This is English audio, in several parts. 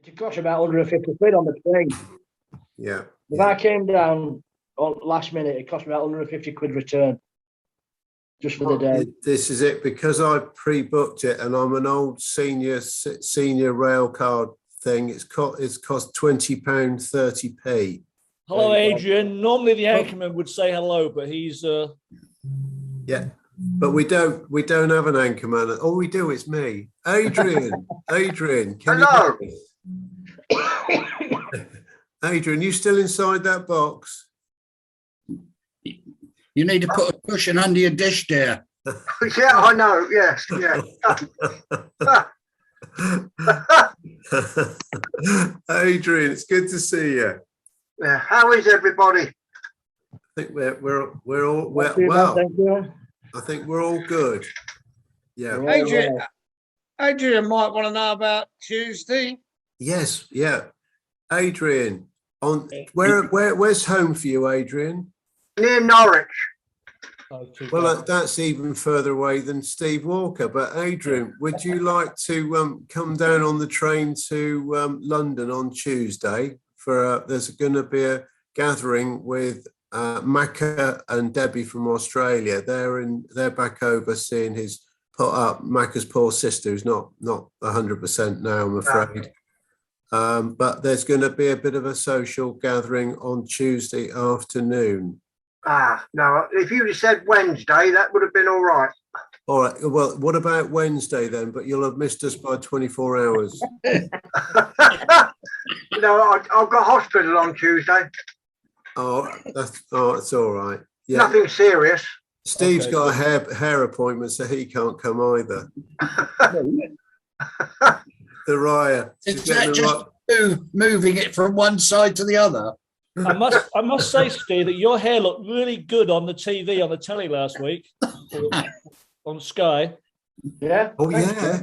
It cost about 150 quid on the train. Yeah. If I came down last minute, it cost me about 150 quid return just for the day. This is it, because I pre-booked it and I'm an old senior rail card thing. It's cost £20.30p. Hello, Adrian. Normally the anchorman would say hello, but he's yeah, but we don't have an anchorman. All we do is me. Adrian, Adrian, can hello. Adrian, you still inside that box? You need to put a cushion under your dish there. Yeah, I know. Yes, yeah. Adrian, it's good to see you. Yeah. How is everybody? I think we're all well. I think we're all good. Yeah. Adrian might want to know about Tuesday. Yes. Yeah. Adrian, where's home for you, Adrian? Near Norwich. Well, that's even further away than Steve Walker. But Adrian, would you like to come down on the train to London on Tuesday? There's going to be a gathering with Macca and Debbie from Australia. They're back over seeing Macca's poor sister, who's not 100% now, I'm afraid. But there's going to be a bit of a social gathering on Tuesday afternoon. No, if you'd have said Wednesday, that would have been all right. All right, well, what about Wednesday then? But you'll have missed us by 24 hours. No, I've got hospital on Tuesday. It's all right. Yeah. Nothing serious. Steve's got a hair appointment, so he can't come either. The Raya. Is that just moving it from one side to the other? I must say, Steve, that your hair looked really good on the TV on the telly last week on Sky. Yeah. Oh yeah.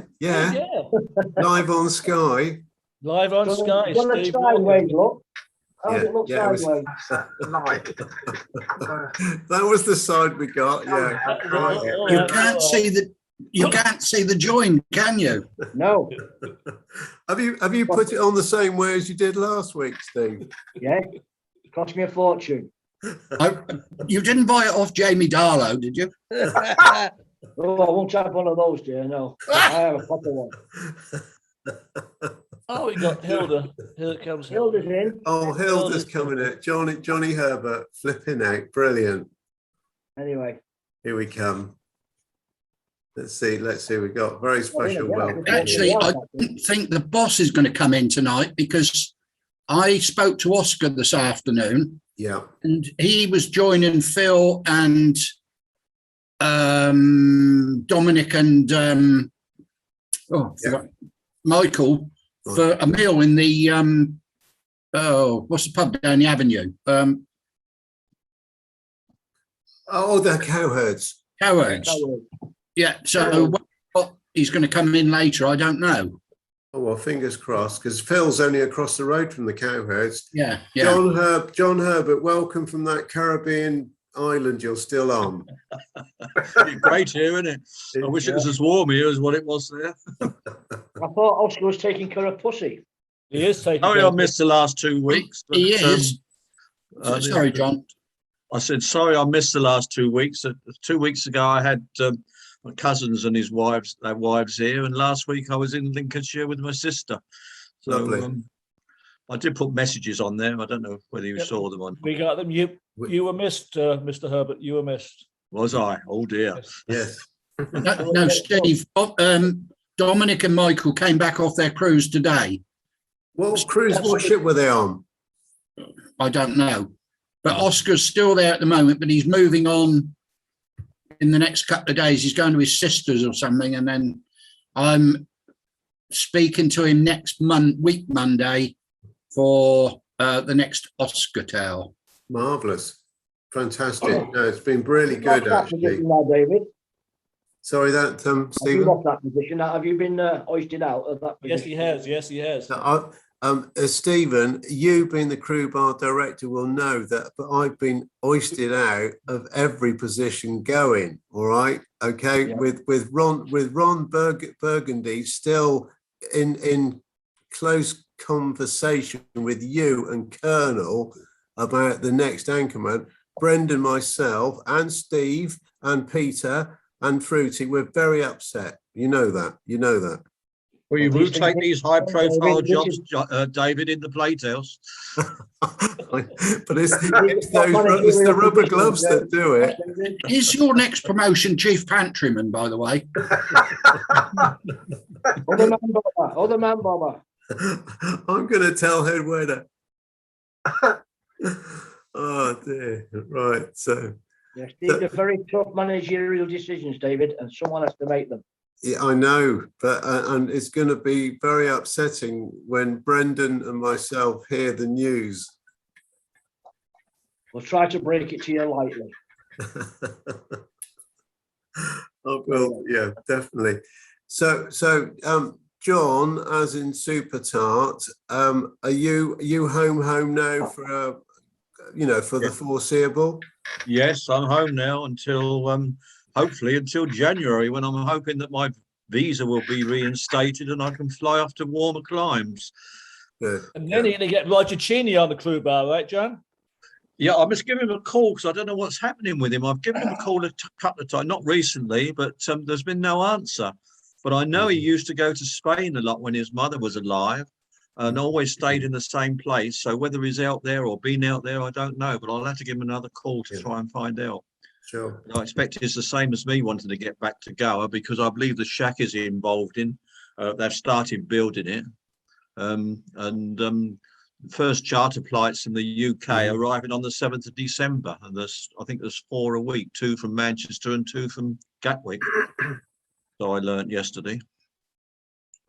Live on Sky. Live on Sky. On the sideways look. How does it look sideways? That was the side we got. Yeah. You can't see the. You can't see the join, can you? No. Have you put it on the same way as you did last week, Steve? Yeah. It cost me a fortune. You didn't buy it off Jamie Darlow, did you? Oh, I won't have one of those, dear. No, I have a proper one. Oh, we got Hilda. Here it comes. Hilda's in. Oh, Hilda's coming in. Johnny Herbert flipping out. Brilliant. Anyway. Here we come. Let's see. We got very special welcome. Actually, I don't think the boss is going to come in tonight because I spoke to Oscar this afternoon. Yeah. And he was joining Phil and Dominic and Michael for a meal in the what's the pub down the avenue? The Cowherds. Cowherds. Yeah, so what he's going to come in later, I don't know. Oh, well, fingers crossed, because Phil's only across the road from the Cowherds. Yeah. John Herbert, welcome from that Caribbean island you're still on. Great here, isn't it? I wish it was as warm here as what it was there. I thought Oscar was taking care of pussy. He is taking care of I missed the last 2 weeks. But, he is. Sorry, John. I said, sorry, I missed the last 2 weeks. 2 weeks ago, I had my cousins and their wives here, and last week I was in Lincolnshire with my sister. So lovely. I did put messages on there. I don't know whether you saw them on. We got them. You were missed, Mr. Herbert. You were missed. Was I? Oh dear. Yes. No, Steve. Dominic and Michael came back off their cruise today. What ship were they on? I don't know. But Oscar's still there at the moment, but he's moving on in the next couple of days. He's going to his sister's or something, and then I'm speaking to him next week, Monday, for the next Oscar tale. Marvellous. Fantastic. No, it's been really good, actually. David. Sorry, that Have you Stephen. lost that position? Have you been hoisted out of that Yes, position? he has. Yes, he has. Stephen, you being the crew bar director will know that, but I've been hoisted out of every position going. All right, okay, Yeah. with Ron Burgundy still in close conversation with you and Colonel about the next anchorman. Brendan, myself, and Steve, and Peter, and Fruity, we're very upset. You know that. You know that. Well, you Well, will these things- take these high-profile this jobs, is- David, in the playhouse. But it's the rubber gloves that do it. Is your next promotion chief pantryman, by the way? Other man bomber. I'm going to tell head waiter. Oh dear. Right. So Yes, these are very tough managerial decisions, David, and someone has to make them. yeah, I know, but and it's going to be very upsetting when Brendan and myself hear the news. We'll try to break it to you lightly. Oh, well, yeah, definitely. So John, as in Super Tart, are you home now for for the foreseeable? Yes, I'm home now until hopefully until January, when I'm hoping that my visa will be reinstated and I can fly off to warmer climes. Good. And then you're going to get Roger Cheney on the crew bar, right, John? Yeah, I must give him a call because I don't know what's happening with him. I've given him a call a couple of times, not recently, but there's been no answer. But I know he used to go to Spain a lot when his mother was alive and always stayed in the same place. So whether he's out there or been out there, I don't know. But I'll have to give him another call to try and find out. Sure. I expect it's the same as me wanting to get back to Goa because I believe the shack is involved in. They've started building it. First charter flights from the UK arriving on the 7th of December. And I think there's 4 a week, 2 from Manchester and 2 from Gatwick. So I learnt yesterday.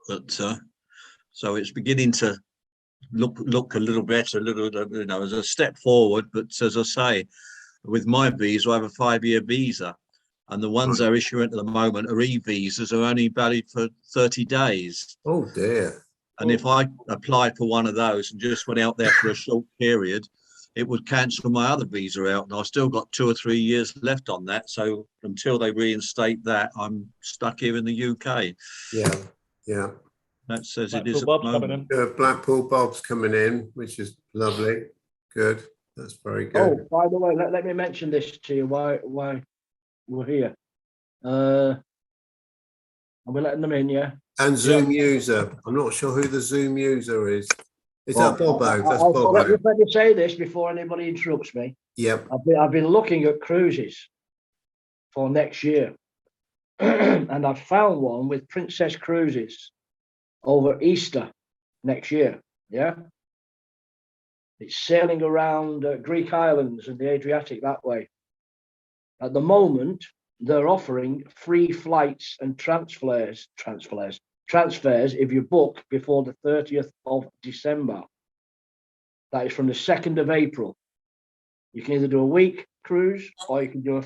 But so it's beginning to look a little better, as a step forward. But as I say, with my visa, I have a 5-year visa. And the ones they're issuing at the moment are e-visas, are only valid for 30 days. Oh dear. And if I applied for one of those and just went out there for a short period, it would cancel my other visa out. And I've still got 2 or 3 years left on that. So until they reinstate that, I'm stuck here in the UK. Yeah. That says Blackpool it is at Bob's the coming moment. in. Blackpool Bob's coming in, which is lovely. Good. That's very good. Oh, by the way, let me mention this to you. Why we're here? Are we letting them in? Yeah. And Zoom user. I'm not sure who the Zoom user is. Is that Bobo? That's Bobo. Let me say this before anybody interrupts me. Yep. I've been looking at cruises for next year, and I've found one with Princess Cruises over Easter next year. Yeah, it's sailing around Greek islands and the Adriatic that way. At the moment, they're offering free flights and transfers if you book before the 30th of December. That is from the 2nd of April. You can either do a week cruise or you can do a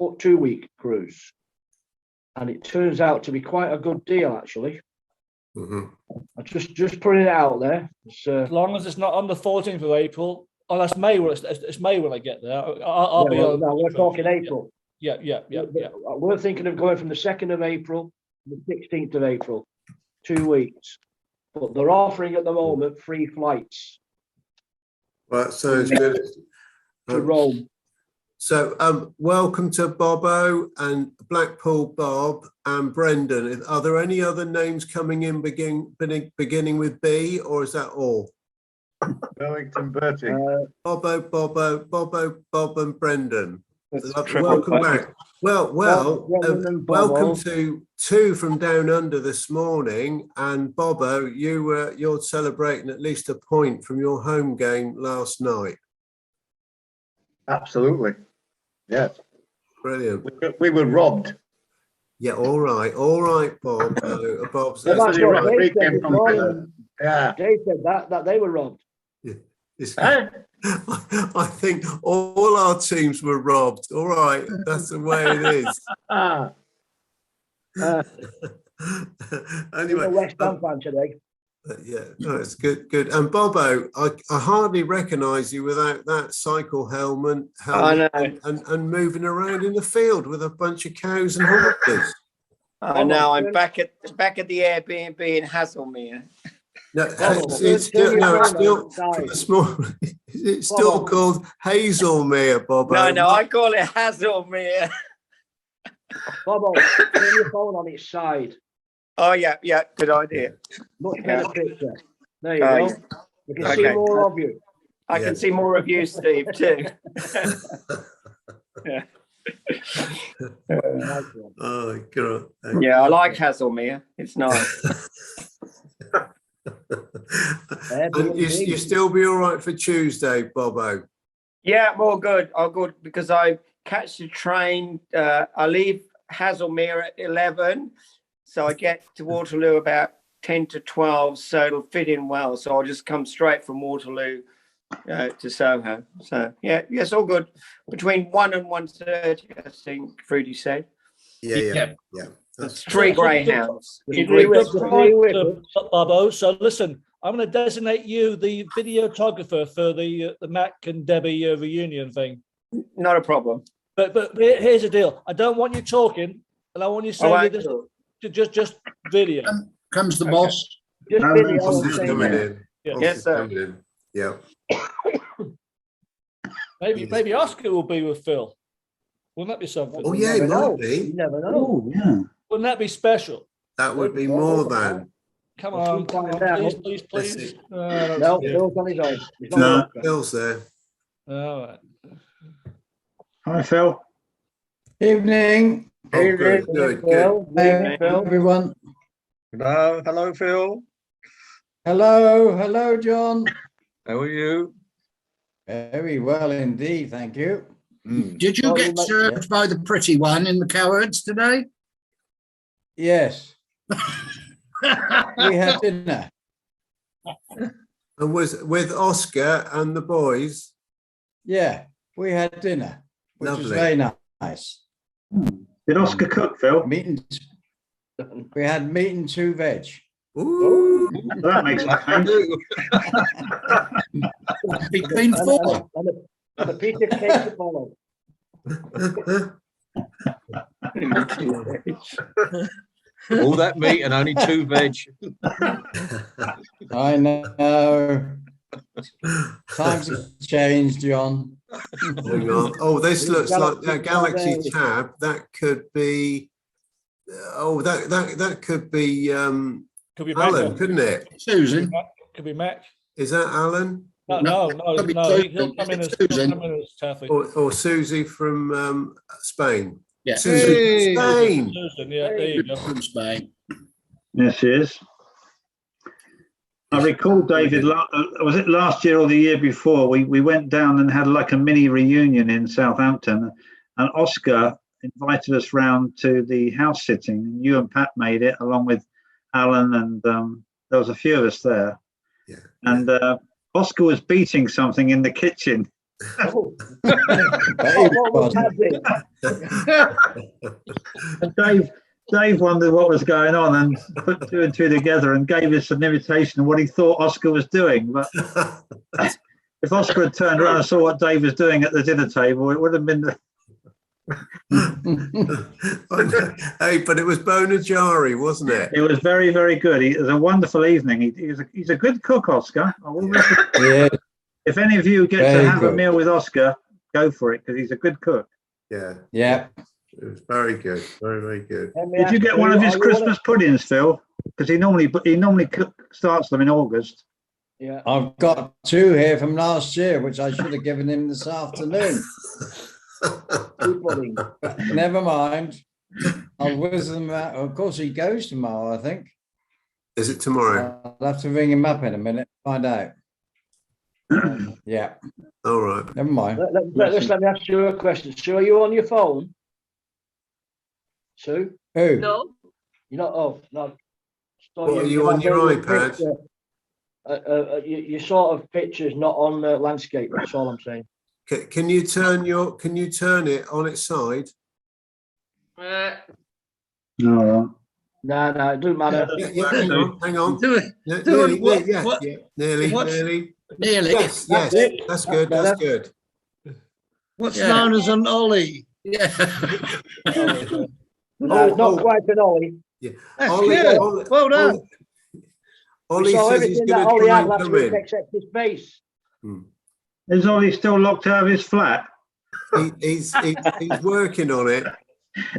2-week cruise. And it turns out to be quite a good deal, actually. Mm-hmm. I'm just putting it out there. As long as it's not on the 14th of April. Oh, that's May. It's May when I get there. I'll be on. No, we're talking April. Yeah. We're thinking of going from the 2nd of April to the 16th of April, 2 weeks. But they're offering at the moment free flights. Well, that sounds good. To Rome. So, welcome to Bobo and Blackpool Bob and Brendan. Are there any other names coming in beginning with B, or is that all? Wellington Bertie. Bobo, Bob and Brendan. Welcome back. Welcome to 2 from Down Under this morning. And Bobo, you're celebrating at least a point from your home game last night. Absolutely. Yes. Brilliant. We were robbed. Yeah, all right, Bob. Bob's. Well, that's what Dave said came this from morning. Yeah. Dave said that they were robbed. I think all our teams were robbed. All right, that's the way it is. Anyway, West Ham fan today. Yeah, no, it's good, good. And Bobo, I hardly recognise you without that cycle helmet know. and moving around in the field with a bunch of cows and horses. I know. I'm back at the Airbnb in Haslemere. No, it's still for the small. It's still called Hazelmere, Bobo. No, I call it Haslemere. Bobo, turn your phone on its side. Oh yeah, good idea. Much better picture. There you go. Yeah. You can see more of you. I can see more of you, Steve, too. Yeah. Oh God. Yeah, I like Haslemere. It's nice. And you still be all right for Tuesday, Bobo? Yeah, I'm all good. All good because I catch the train. I leave Haslemere at 11. So I get to Waterloo about 10 to 12, so it'll fit in well. So I'll just come straight from Waterloo to Soho. So yeah, it's all good. Between 1 and 1:30, I think Fruity said. Yeah. That's 3 greyhounds. Bobo. So listen, I'm going to designate you the videographer for the Mac and Debbie reunion thing. Not a problem. But here's the deal. I don't want you talking, and I want you saying this. Just video. Comes the boss. Just video. Coming in. Yeah. Yes, sir. Yeah. Maybe Oscar will be with Phil. Wouldn't that be something? Oh yeah, it might be. You never know. Oh yeah. Wouldn't that be special? That would be more than. Come on, please. No, Phil's on his own. No, Phil's there. All right. Hi, Phil. Evening. Oh, good. Phil, Everyone. Hello, Phil. Hello, John. How are you? Very well indeed, thank you. Did you get served by the pretty one in the cowards today? Yes. We had dinner. And was with Oscar and the boys. Yeah, we had dinner, which was Lovely. very nice. Did Oscar cook, Phil? We had meat and 2 veg. Ooh. That makes sense. Between 4. And a piece of cake to follow. All that meat and only 2 veg. I know. Times have changed, John. Hang on. Oh, this looks like that Galaxy Tab. That could be. Oh, that could be Could be Alan, Mac. couldn't it? Susan. Could be Mac. Is that Alan? No. Could be He'll come in as Taffy. Or Susie from Spain? Yeah. Susie from Spain. Susan, yeah, there you go. From Spain. Yes, she is. I recall, David, was it last year or the year before, we went down and had like a mini reunion in Southampton, and Oscar invited us round to the house sitting, and you and Pat made it along with Alan, and there was a few of us there. Yeah. And Oscar was beating something in the kitchen. Oh. And Dave wondered what was going on and put 2 and 2 together and gave us an invitation of what he thought Oscar was doing. But if Oscar had turned around and saw what Dave was doing at the dinner table, it would have been Hey, but it was Bonajari, wasn't it? It was very, very good. It was a wonderful evening. He's a good cook, Oscar. Yeah. If any of you get Very to have good. a meal with Oscar, go for it because he's a good cook. Yeah. Yeah. It was very good. Very, very good. Did you get one of his Christmas puddings, Phil? Because he normally starts them in August. Yeah. I've got 2 here from last year, which I should have given him this afternoon. But never mind. I'll whiz them out. Of course, he goes tomorrow, I think. Is it tomorrow? I'll have to ring him up in a minute, find out. Yeah. All right. Never mind. Let me ask you a question. Sue, are you on your phone? Sue? Who? No. You're not. Oh, no. So What, are you on your iPad? Your sort of picture's not on the landscape. That's all I'm saying. Can you turn it on its side? No. No, it doesn't matter. Yeah, hang on. Do it. Nearly, what- yeah, what- yeah, nearly, what's- nearly. Nearly. Yes, That's yes, it. that's That's good, that's better. good. What's Yeah. known as an ollie? Yeah. No, it's not quite an ollie. That's Ollie, good. Ollie, Well done. Ollie We saw says he's everything going that to Ollie try had and last come week in. except his face. Is Ollie still locked out of his flat? He's working on it.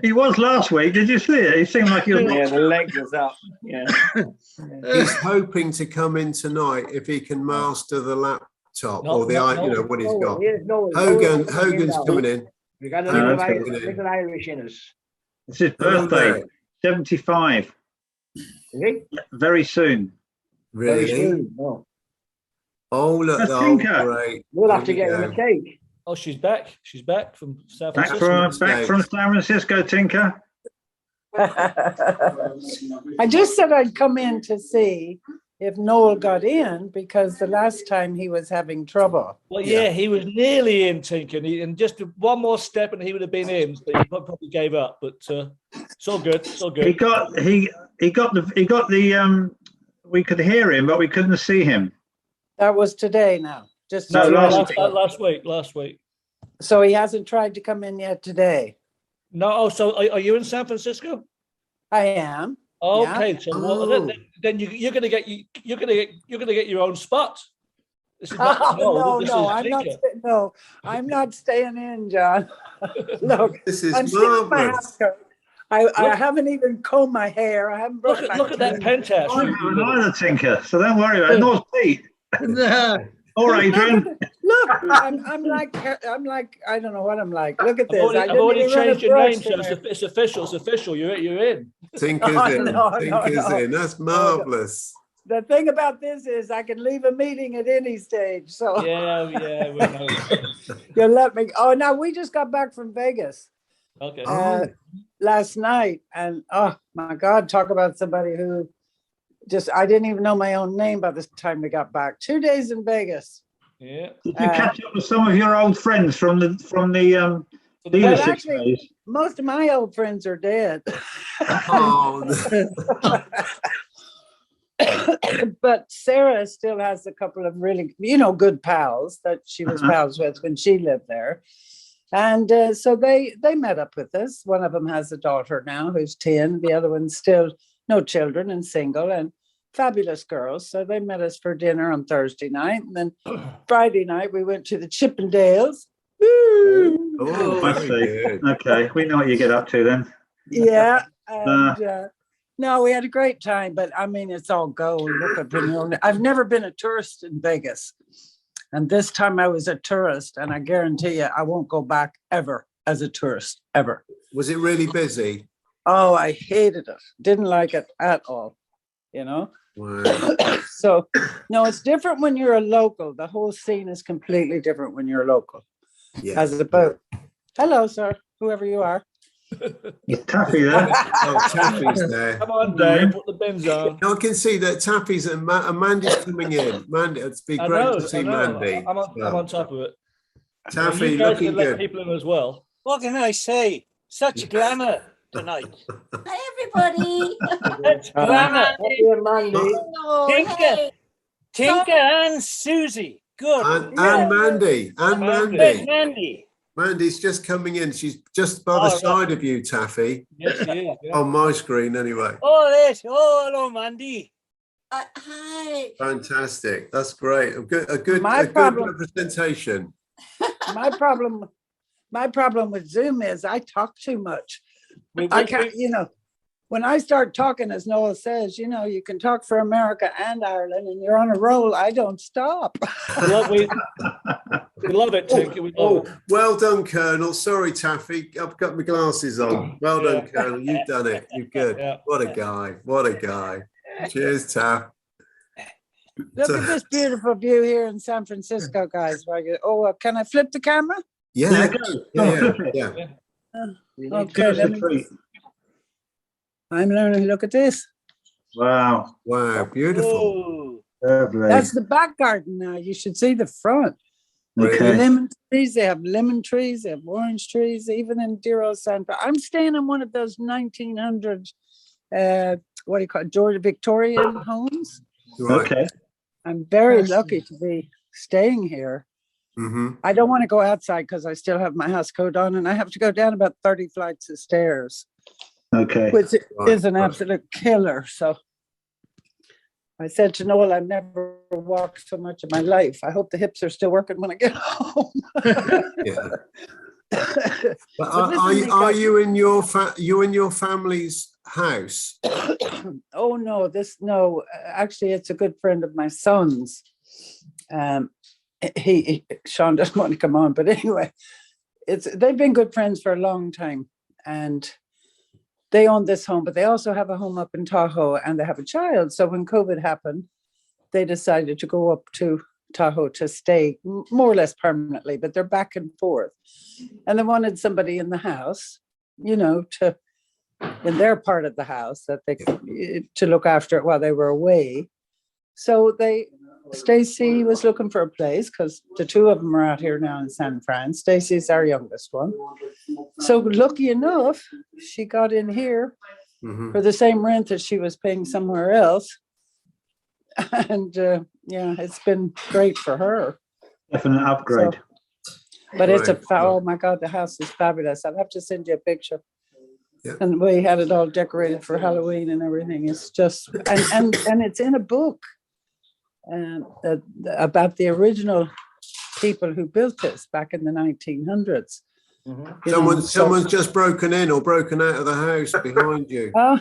He was last week. Did you see it? He seemed like he was. Yeah, the leg was up. Yeah. He's hoping to come in tonight if he can master the laptop or the, you know, what he's got. Hogan's coming in. We got a Oh, little, okay. little Irish in us. It's his Hello birthday. there. 75. Is he? Very soon. Very Really? soon. No. Oh, look, That's oh, Tinker. great. We'll have to Here get we him a go. cake. Oh, she's back. She's back from San Back Francisco. from San Francisco, Tinker. I just said I'd come in to see if Noel got in because the last time he was having trouble. Well, yeah, he was nearly in, Tinker, and just one more step and he would have been in, but he probably gave up. But it's all good. It's all good. He got the we could hear him, but we couldn't see him. That was today now. Just No, today. last week. So he hasn't tried to come in yet today. No, oh, so are you in San Francisco? I am. Okay, Yeah. so then you're gonna get your own spot. This is not, No, I'm not staying in, John. Look, This is I'm sitting in my marvelous. house coat. I haven't even combed my hair. I haven't brushed my Look at that teeth. penthouse. I haven't either, Tinker, so don't worry about it. North Pete. All right, Adrian. Look, I'm like I don't know what I'm like. Look at this. I've already changed your name, so it's official. It's official. You're in. Tinker's Oh, in. no, Tinker's no. in. That's marvelous. The thing about this is I can leave a meeting at any stage. So Yeah, we know. you'll let me. Oh, now we just got back from Vegas Okay. last night, and oh my God, talk about somebody who I didn't even know my own name by the time we got back. 2 days in Vegas. Yeah. Did you catch up with some of your old friends from the dealership actually, days? most of my old friends are dead. Oh, But Sarah still has a couple of really, good pals that she was pals with when she lived there. And so they met up with us. One of them has a daughter now who's 10. The other one's still no children and single and fabulous girls. So they met us for dinner on Thursday night. And then Friday night, we went to the Chippendales. Woo! oh, I very see. good. Okay, we know what you get up to then. Yeah. And, no, we had a great time, but I mean, it's all gold. Look at I've never been a tourist in Vegas. And this time I was a tourist, and I guarantee you I won't go back ever as a tourist, ever. Was it really busy? Oh, I hated it. Didn't like it at all, Wow. So, no, it's different when you're a local. The whole scene is completely different when you're a local. Yeah. As about, hello, sir, whoever you are. It's Taffy there. Oh, Taffy's there. Come on, Dave. Put the bins on. I can see that Taffy's and Mandy's coming in. Mandy, it'd be I great know, to see I know. Mandy. I'm on top of it. Taffy You guys looking can let good. people in as well. What can I say? Such glamour tonight. Hi, everybody. Such glamour. Happy Monday. Hello. Tinker. Hey. Tinker and Susie. Good. And Mandy. And Where's Mandy. Mandy? Mandy's just coming in. She's just by the side of you, Taffy. Yes, she is. Yeah. On my screen, anyway. Oh, yes. Oh, hello, Mandy. Hi. Fantastic. That's great. A good representation. My problem with Zoom is I talk too much. I can't, when I start talking, as Noel says, you can talk for America and Ireland and you're on a roll. I don't stop. We love it, Tinker. We love it. Well done, Colonel. Sorry, Taffy. I've got my glasses on. Well done, Colonel. You've done it. You're good. Yeah. What a guy. What a guy. Cheers, Taff. Look at this beautiful view here in San Francisco, guys. Can I flip the camera? Yeah. Yeah. Okay, I'm learning. Look at this. Wow. Wow. Beautiful. Oh, That's the back garden now. You should see the front. Okay. Lemon trees, they have lemon trees, they have orange trees, even in dear old Sandra. I'm staying in one of those 1900, what do you call it, Georgia Victorian homes. Right. Okay. I'm very lucky to be staying here. Mm-hmm. I don't want to go outside because I still have my house coat on and I have to go down about 30 flights of stairs, Okay. which Right, is an right. absolute killer. So I said to Noel, I've never walked so much in my life. I hope the hips are still working when I get home. Yeah. But But listen, Nick, are you in your family's house? oh no, actually it's a good friend of my son's. Sean doesn't want to come on, but anyway, they've been good friends for a long time, and they own this home, but they also have a home up in Tahoe, and they have a child. So when COVID happened, they decided to go up to Tahoe to stay more or less permanently, but they're back and forth, and they wanted somebody in the house, in their part of the house that they to look after it while they were away. So Stacy was looking for a place because the two of them are out here now in San Fran. Stacy's our youngest one. So lucky enough, she got in here for the same rent that she was paying somewhere else. And it's been great for her. Definite upgrade. But it's Right. oh my God, the house is fabulous. I'll have to send you a picture. Yeah. And we had it all decorated for Halloween and everything. It's just, and it's in a book about the original people who built this back in the 1900s. Someone's just broken in or broken out of the house behind you. Oh,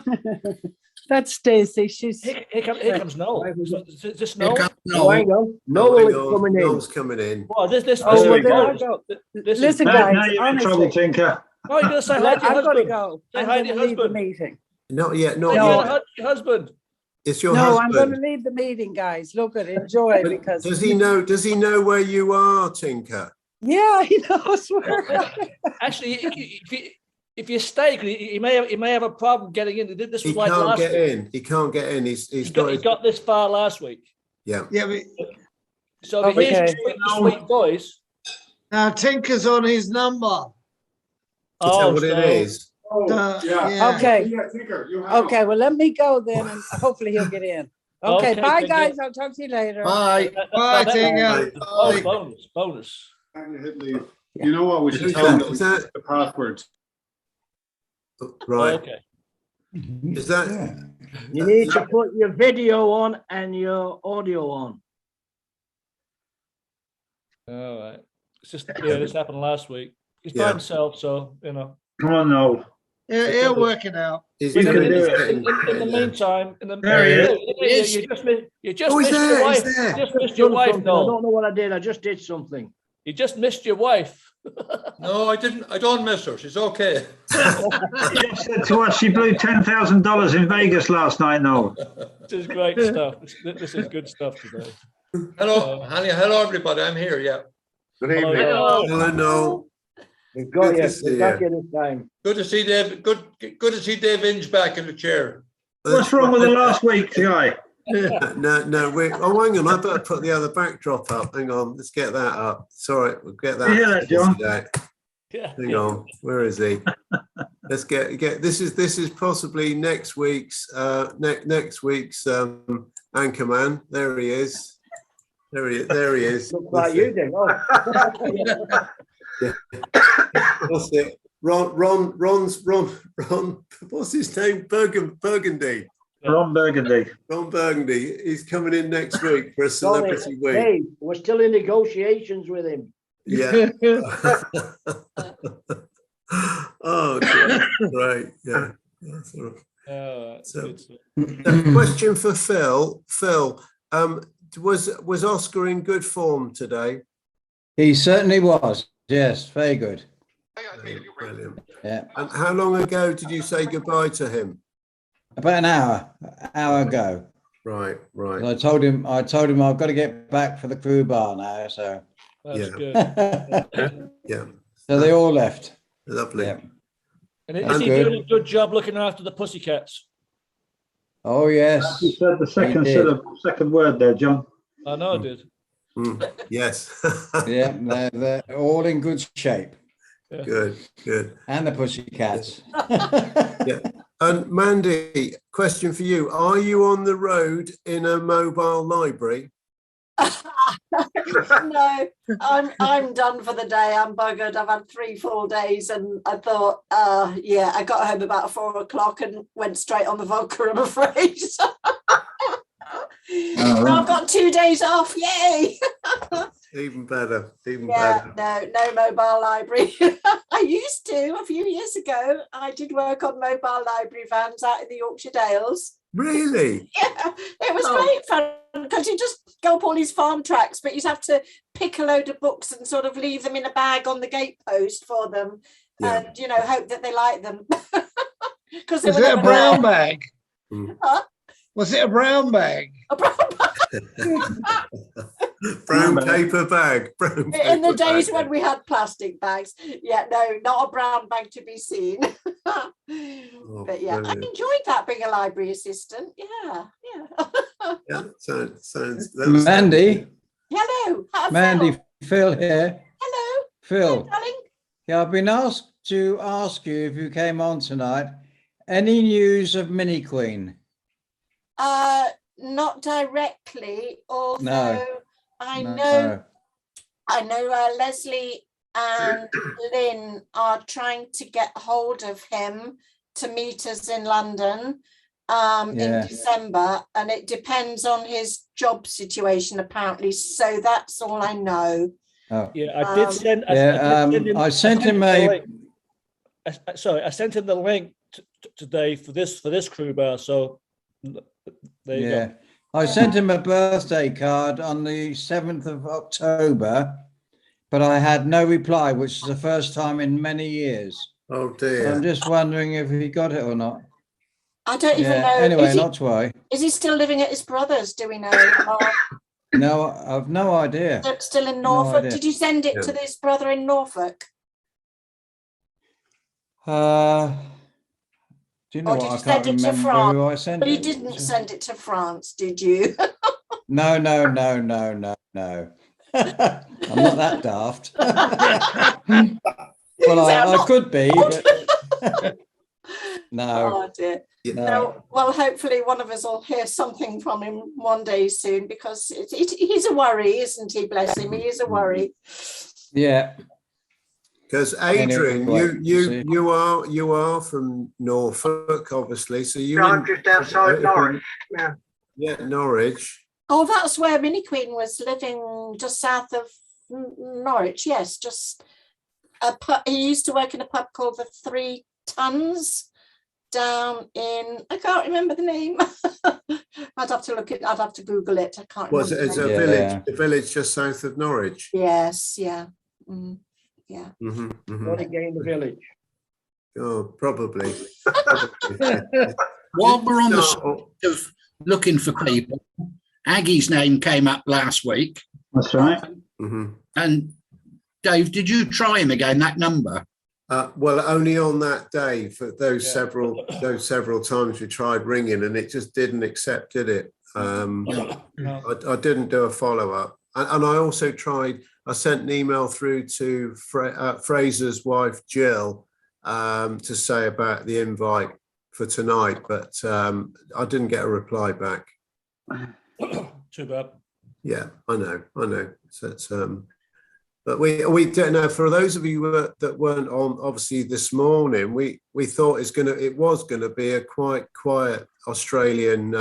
that's Stacy. She's Here comes Noel. Is this Here Noel? comes No, hang Noel. on. Noel is coming in. Noel's coming in. Well, this Oh, is well, there I bonus. go. This is Listen, Now, guys, now you're in trouble, honestly, Tinker. Oh, you're gonna say hi to your I've got to husband. go. Say I'm hi going to to your leave the husband. meeting. Not yet. Say Not hi yet. to your husband. It's your No, husband. I'm going to leave the meeting, guys. Look at enjoy But because does he know where you are, Tinker? yeah, he knows where. Actually, if you stay, he may have a problem getting in. This He was like can't last get week. in. He can't get in. He He got this far last week. Yeah. Yeah, but So if he hears the sweet voice. now Tinker's on his number. Is that what it is? Yeah. Okay. Okay, well, let me go then, and hopefully he'll get in. Okay, bye, Tinker. guys. I'll talk to you later. Bye. Bye, Tinker. Bye. Bonus. You know what? We should tell them the passwords. Right. Okay. Is that? You need to put your video on and your audio on. All right. It's just this happened last week. He's by himself, so Come on, Noel. He'll work it out. You can do it. In the meantime, you just Oh, he's missed there, your wife. he's there. You just missed your wife, I no. don't know what I did. I just did something. You just missed your wife. No, I didn't. I don't miss her. She's okay. She just said to us she blew $10,000 in Vegas last night, Noel. This is great stuff. This is good stuff today. Hello, hello, everybody. I'm here. Yeah. Good evening. Hello, Noel. We've got Good you. to see We've got you. you this time. Good to see Dave. Good to see Dave Inge back in the chair. What's wrong with the last week, guy? No. Hang on. I better put the other backdrop up. Hang on. Let's get that up. It's all right. We'll get that. You hear that, John? Hang on. Where is he? Let's get. This is possibly next week's next week's anchorman. There he is. There he is. Looks like you did. Oh. Yeah. What's it? Ron. What's his name? Burgundy. Ron Burgundy. Ron Burgundy. He's coming in next week for a celebrity week. Hey, we're still in negotiations with him. Yeah. Oh, great. Yeah. That's all right. So, a question for Phil. Phil, was Oscar in good form today? He certainly was. Yes, very good. Brilliant. Yeah. And how long ago did you say goodbye to him? About an hour ago. Right. I told him I've got to get back for the crew bar now. So that's good. Yeah. So they all left. Lovely. Yeah. And is he doing a good job looking after the pussycats? Oh yes. You said the second word there, John. I know I did. Yes. Yeah, they're all in good shape. Good, good. And the pussycats. Yeah. And Mandy, question for you. Are you on the road in a mobile library? No, I'm done for the day. I'm buggered. I've had 3 full days, and I thought, yeah, I got home about 4 o'clock and went straight on the vodka, I'm afraid. Now I've got 2 days off. Yay! Even better. Even Yeah, better. no mobile library. I used to a few years ago. I did work on mobile library vans out in the Yorkshire Dales. Really? Yeah, it was great fun because you just go up all these farm tracks, but you'd have to pick a load of books and sort of leave them in a bag on the gatepost for them, and hope that they like them. Was it a brown bag? Huh? Was it a brown bag? A brown bag. Brown paper bag. In the days when we had plastic bags. Yeah, no, not a brown bag to be seen. But yeah, brilliant. I enjoyed that being a library assistant. Yeah. Yeah, sounds Mandy. Hello. Mandy, Phil here. Hello. Phil. Darling. Yeah, I've been asked to ask you if you came on tonight. Any news of Mini Queen? Not directly, although No. I No. know Leslie and Lynn are trying to get hold of him to meet us in London in December, and it depends on his job situation apparently. So that's all I know. Oh. Yeah, I did send. I sent him a. Sorry, I sent him the link today for this crew bar. So there you go. I sent him a birthday card on the 7th of October, but I had no reply, which is the first time in many years. Oh dear. So I'm just wondering if he got it or not. I don't even know. Anyway, not to worry. Is he still living at his brother's? Do we know? No, I've no idea. Still in Norfolk. Did you send it to this brother in Norfolk? Do you know or what? did you I send can't it to remember France? who I sent But you it didn't to. send it to France, did you? No. I'm not that daft. Well, I could be, but no. Oh dear. No. Well, hopefully one of us will hear something from him one day soon, because he's a worry, isn't he? Bless him. He is a worry. Yeah. Because Adrian, Anyway, you are from Norfolk, obviously. So I'm just outside Norwich. Yeah. Yeah, Norwich. Oh, that's where Mini Queen was living, just south of Norwich. Yes, just a pub. He used to work in a pub called the 3 Tons down in, I can't remember the name. I'd have to Google it. I can't remember. It's a village just south of Norwich. Yes, yeah. Yeah. What again, the village? Oh, probably. While we're on the subject of looking for people, Aggie's name came up last week. That's right. And Dave, did you try him again, that number? Well, only on that day. For those several times we tried ringing, and it just didn't accept, did it? I didn't do a follow-up. And I also tried, I sent an email through to Fraser's wife, Jill, to say about the invite for tonight, but I didn't get a reply back. Too bad. Yeah, I know. So it's, but we don't know. For those of you that weren't on, obviously this morning, we thought it was gonna be a quite quiet Australian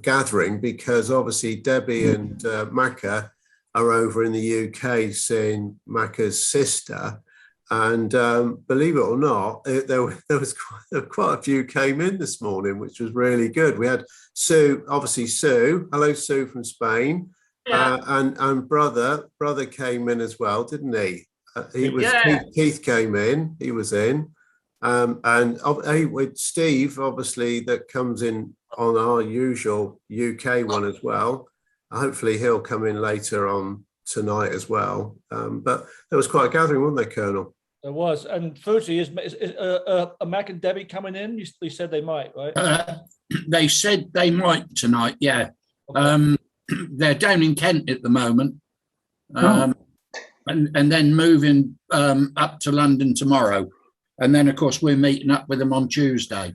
gathering, because obviously Debbie and Macca are over in the UK seeing Macca's sister, and believe it or not, there was quite a few came in this morning, which was really good. We had Sue, hello Sue from Spain, and brother came in as well, didn't he? Keith came in, he was in, and with Steve, obviously, that comes in on our usual UK one as well. Hopefully he'll come in later on tonight as well. But there was quite a gathering, wasn't there, Colonel? There was. And Fruity, is Mac and Debbie coming in? You said they might, right? They said they might tonight, yeah. Okay. they're down in Kent at the moment, and then moving up to London tomorrow, and then of course we're meeting up with them on Tuesday.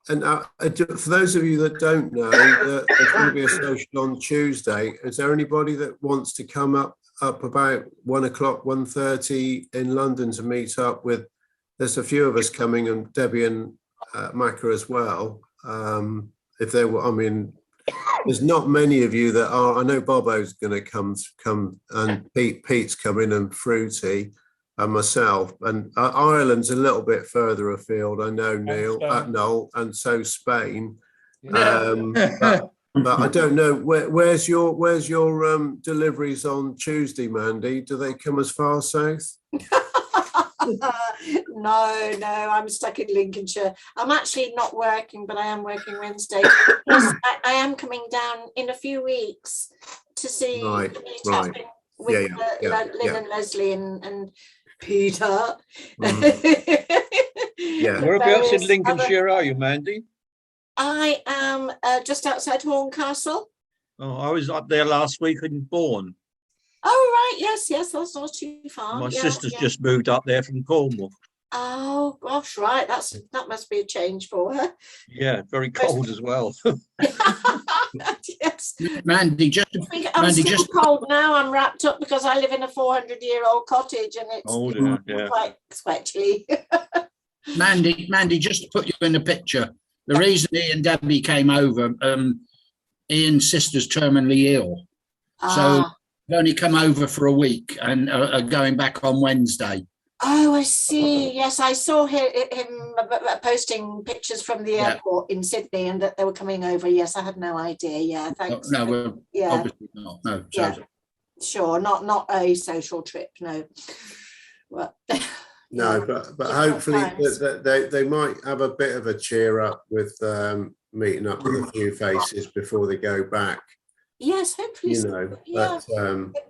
And for those of you that don't know, there's going to be a social on Tuesday. Is there anybody that wants to come up about 1 o'clock, 1:30 in London to meet up with? There's a few of us coming, and Debbie and Macca as well. If they were, I mean, there's not many of you that are. I know Bobo's going to come, and Pete's coming, and Fruity, and myself. And Ireland's a little bit further afield. I know Noel, and so Spain. But I don't know where's your deliveries on Tuesday, Mandy? Do they come as far south? No, I'm stuck in Lincolnshire. I'm actually not working, but I am working Wednesday. Plus, I am coming down in a few weeks to see with Lynn and Leslie and Peter. Whereabouts in Lincolnshire are you, Mandy? I am just outside Horncastle. Oh, I was up there last week in Bourne. Oh, right. Yes, that's not too far. My sister's just moved up there from Cornwall. Oh, gosh, right. That must be a change for her. Yeah, very cold as well. Yes. Mandy, I'm still cold now. I'm wrapped up because I live in a 400-year-old cottage, and it's quite chilly. Mandy, just to put you in the picture, the reason Ian and Debbie came over, Ian's sister's terminally ill, so they've only come over for a week and are going back on Wednesday. Oh, I see. Yes, I saw him posting pictures from the airport in Sydney, and that they were coming over. Yes, I had no idea. Yeah, thanks. No, obviously not. No, sure, not a social trip. No. Well, no, but hopefully they might have a bit of a cheer up with meeting up with a few faces before they go back. Yes, hopefully. You know, but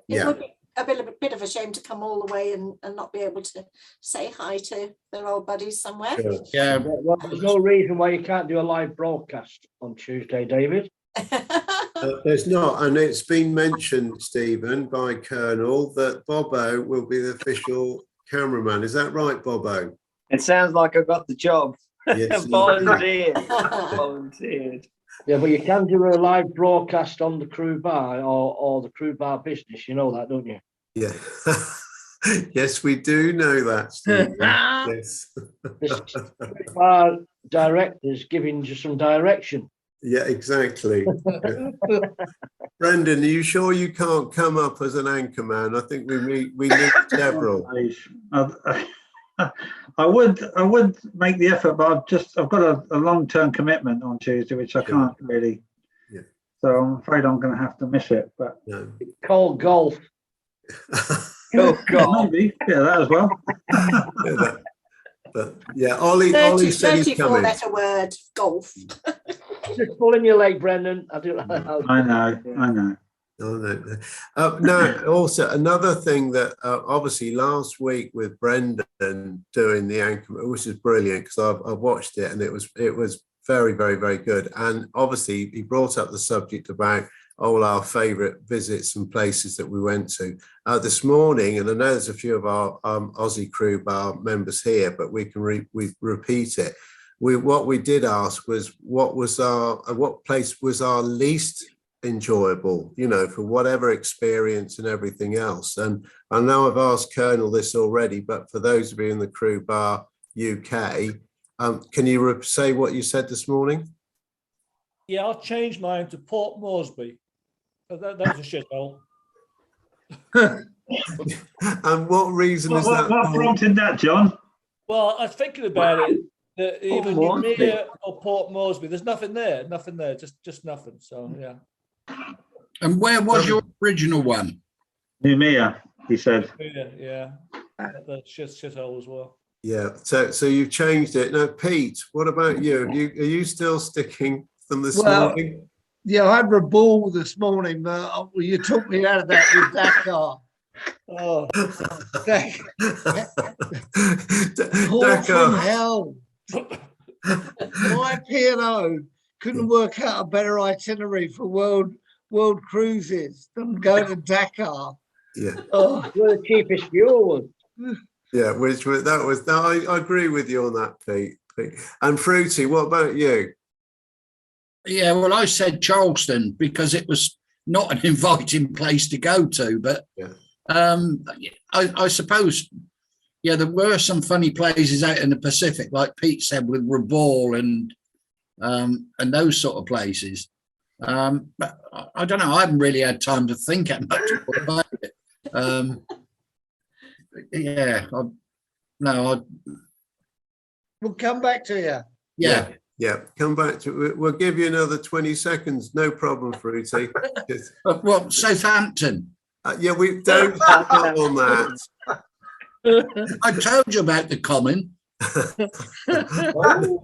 it would be a bit of a shame to come all the way and not be able to say hi to their old buddies somewhere. Sure. Yeah, well, there's no reason why you can't do a live broadcast on Tuesday, David. There's not, and it's been mentioned, Stephen, by Colonel, that Bobo will be the official cameraman. Is that right, Bobo? It sounds like I got the job. Yes, Volunteered. Yeah, but you can do a live broadcast on the crew bar or the crew bar business. You know that, don't you? Yeah. Yes, we do know that, Stephen. Yes. The crew bar director's giving you some direction. Yeah, exactly. Brendan, are you sure you can't come up as an anchor man? I think we need several. I would make the effort, but I've got a long-term commitment on Tuesday, which I can't really. Yeah. So I'm afraid I'm going to have to miss it. But no. Call golf. Maybe, yeah, that as well. But yeah, Ollie said he's coming. Better word, golf. Just pulling your leg, Brendan. I know. Now, also another thing that obviously last week with Brendan doing the anchor, which is brilliant because I've watched it and it was very, very, very good. And obviously he brought up the subject about all our favourite visits and places that we went to this morning. And I know there's a few of our Aussie Crew Bar members here, but we can repeat it. What we did ask was what place was our least enjoyable, you know, for whatever experience and everything else. And I know I've asked Colonel this already, but for those of you in the Crew Bar UK, can you say what you said this morning? Yeah, I'll change mine to Port Moresby. That was a shithole. And what reason is that? What prompted that, John? Well, I was thinking about it. That either Noumea or Port Moresby, there's nothing there, just nothing. So yeah. And where was your original one? Noumea, he said. Yeah. That's shithole as well. Yeah. So you've changed it. Now, Pete, what about you? Are you still sticking them this morning? Yeah, I had a ball this morning, but you took me out of that with Dakar. Oh, Dakar from hell. My P&O couldn't work out a better itinerary for World world cruises than going to Dakar. Yeah. Oh, Where the cheapest fuel was. Yeah, I agree with you on that, Pete. And Fruity, what about you? Yeah, well, I said Charleston because it was not an inviting place to go to, but yeah. I suppose, yeah, there were some funny places out in the Pacific, like Pete said, with Rabaul and those sort of places. But I don't know. I haven't really had time to think that much about it. Yeah, we'll come back to you. Yeah, come back to. We'll give you another 20 seconds. No problem, Fruity. Well, Southampton. Yeah, we don't start on that. I told you about the common. I know.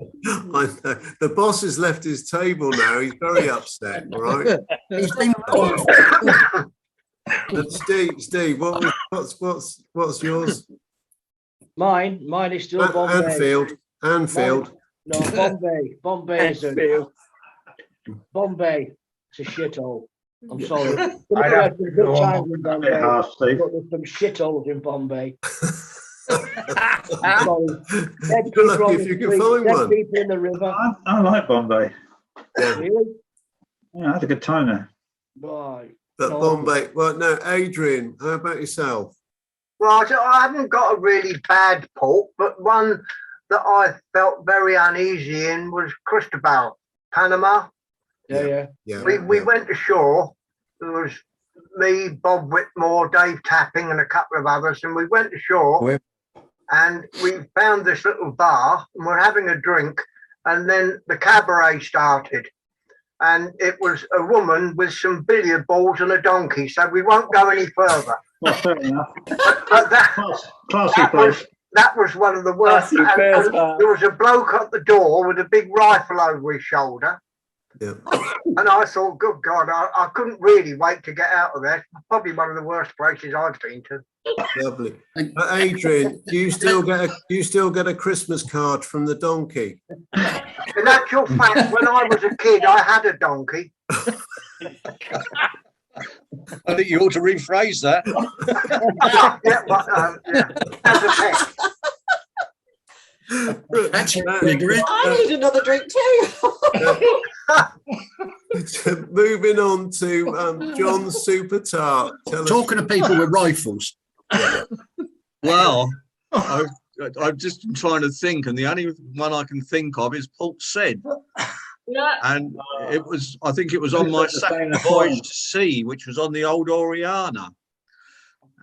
The boss has left his table now. He's very upset. All right. He's been Steve, what's yours? Mine is still Bombay. Anfield. No, Bombay is Bombay. It's a shithole. I'm sorry. I have some good times in Bombay, harsh, Steve. but there's some shitholes in Bombay. I'm sorry. Dead Good people luck on if the you can street, find dead one. people in the river. I like Bombay. Really? Yeah, I had a good time there. Boy. But No. Bombay. Well, no, Adrian, how about yourself? Right, I haven't got a really bad port, but one that I felt very uneasy in was Cristobal, Panama. Yeah. We went ashore. There was me, Bob Whitmore, Dave Tapping, and a couple of others, and we went ashore. And we found this little bar, and we're having a drink, and then the cabaret started. And it was a woman with some billiard balls and a donkey, so we won't go any further. Well, fair enough. But Classy place. that was one of the worst. And there was a bloke at the door with a big rifle over his shoulder. Yeah. And I thought, good God, I couldn't really wait to get out of there. Probably one of the worst places I've been to. Lovely. Adrian, do you still get a Christmas card from the donkey? In actual fact, when I was a kid, I had a donkey. I think you ought to rephrase that. As a pet. I need another drink too. Moving on to John Super Tart. Talking to people with rifles. Well, I'm just trying to think, and the only one I can think of is Port Said. And I think it was on my second voyage to sea, which was on the old Oriana.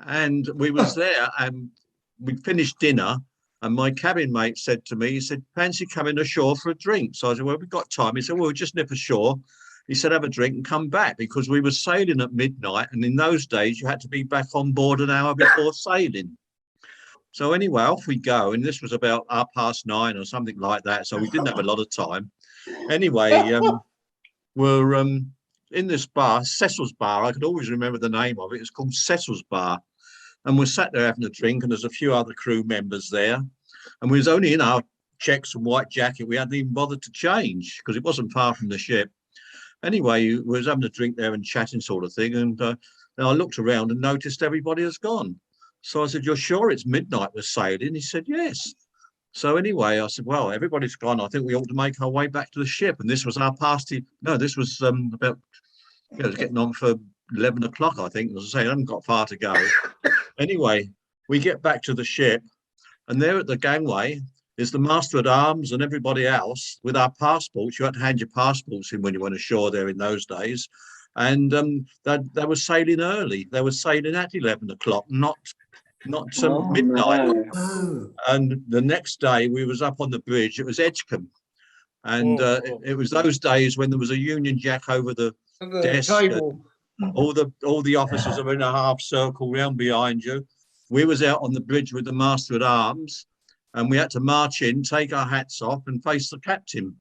And we was there, and we finished dinner, and my cabin mate said to me, he said, fancy coming ashore for a drink? So I said, well, we've got time. He said, well, we'll just nip ashore. He said, have a drink and come back, because we were sailing at midnight. And in those days, you had to be back on board an hour before sailing. So anyway, off we go. And this was about 9:30 or something like that. So we didn't have a lot of time. Anyway, we're in this bar, Cecil's Bar. I could always remember the name of it. It's called Cecil's Bar. And we're sat there having a drink, and there's a few other crew members there. And we was only in our checks and white jacket. We hadn't even bothered to change because it wasn't far from the ship. Anyway, we was having a drink there and chatting sort of thing. And I looked around and noticed everybody has gone. So I said, you're sure it's midnight we're sailing? He said, yes. So anyway, I said, well, everybody's gone. I think we ought to make our way back to the ship. And this was our pasty. No, this was about, it was getting on for 11 o'clock, I think. As I say, I haven't got far to go. Anyway, we get back to the ship, and there at the gangway is the master at arms and everybody else with our passports. You had to hand your passports in when you went ashore there in those days. And they were sailing early. They were sailing at 11 o'clock, not midnight. No. And the next day we was up on the bridge. It was Edgecombe. And it was those days when there was a Union Jack over the desk. Table. All the officers are in a half circle round behind you. We was out on the bridge with the master at arms, and we had to march in, take our hats off, and face the captain,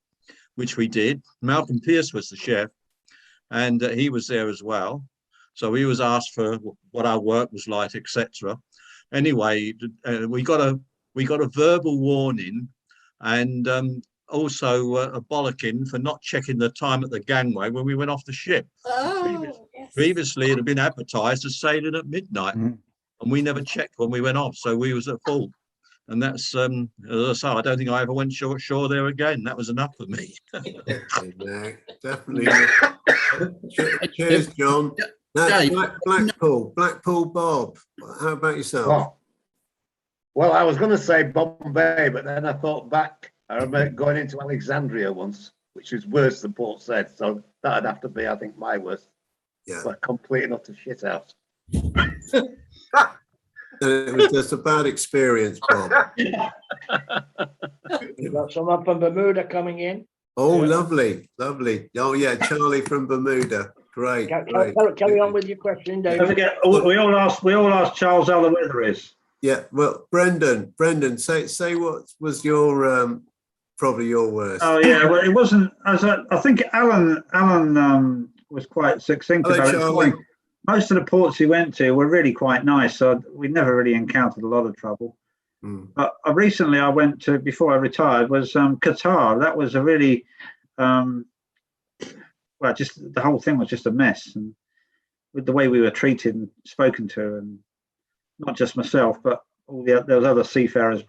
which we did. Malcolm Pierce was the chef, and he was there as well. So he was asked for what our work was like, etc. Anyway, we got a verbal warning, and also a bollocking for not checking the time at the gangway when we went off the ship. Oh, yes. Previously, it had been advertised as sailing at midnight, and we never checked when we went off, so we was at fault. And that's, as I say, I don't think I ever went shore there again. That was enough for me. No, definitely. Cheers, John. Blackpool Bob. How about yourself? Well, I was going to say Bombay, but then I thought back. I remember going into Alexandria once, which was worse than Port Said. So that'd have to be, I think, my worst. Yeah. Like complete and utter shit house. It was just a bad experience, Bob. We've got someone from Bermuda coming in. Oh, lovely, lovely. Oh, yeah, Charlie from Bermuda. Great, great. Carry on with your question, Don't David. forget, we all asked Charles how the weather is. Yeah, well, Brendan, say what was your probably your worst. Oh yeah, well it wasn't. As I think Alan was quite succinct Hello, about Charlie. it. Most of the ports he went to were really quite nice, so we never really encountered a lot of trouble. But recently I went to, before I retired, was Qatar. That was a really well, just the whole thing was just a mess, and with the way we were treated and spoken to, and not just myself, but all those other seafarers,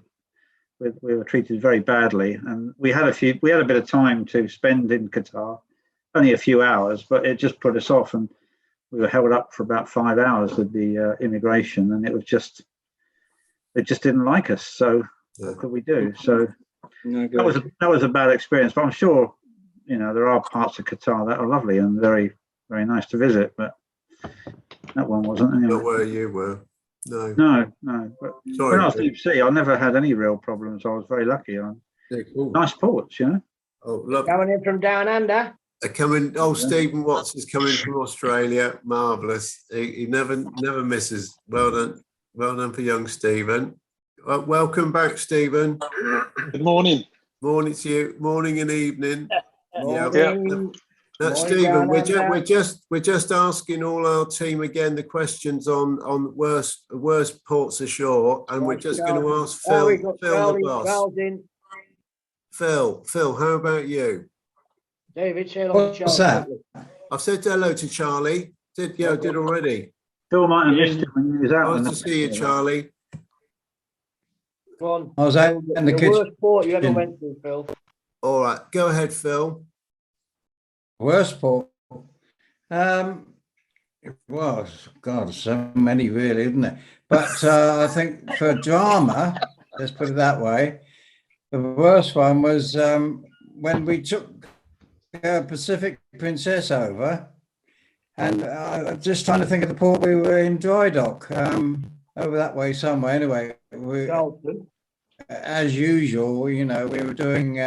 we were treated very badly. And we had a bit of time to spend in Qatar, only a few hours, but it just put us off, and we were held up for about 5 hours with the immigration, and it just didn't like us. So what could we do? So that was a bad experience. But I'm sure, there are parts of Qatar that are lovely and very, very nice to visit, but that one wasn't anyway. Not where you were. No. But Sorry, when I was deep sea, I never had any real problems. I was very lucky. Nice ports, Oh, look. Coming in from down under. Coming. Oh, Stephen Watts is coming from Australia. Marvellous. He never misses. Well done. Well done for young Stephen. Welcome back, Stephen. Good morning. Morning to you. Morning and evening. Morning. That's Morning, Stephen. down We're just asking all our team again the questions on worst ports ashore, and we're just going to ask Phil. Phil, the boss. Phil, how about you? David, say hello to Charlie. What's that? I've said hello to Charlie. Did already. Phil might have missed it when he was out. Nice to see you, Charlie. Go on. I was out in the kitchen. Worst port you ever went to, Phil. All right, go ahead, Phil. Worst port. Well, God, so many really, isn't there? But I think for drama, let's put it that way, the worst one was when we took Pacific Princess over, and I'm just trying to think of the port we were in, dry dock, over that way somewhere. Anyway, as usual, we were doing,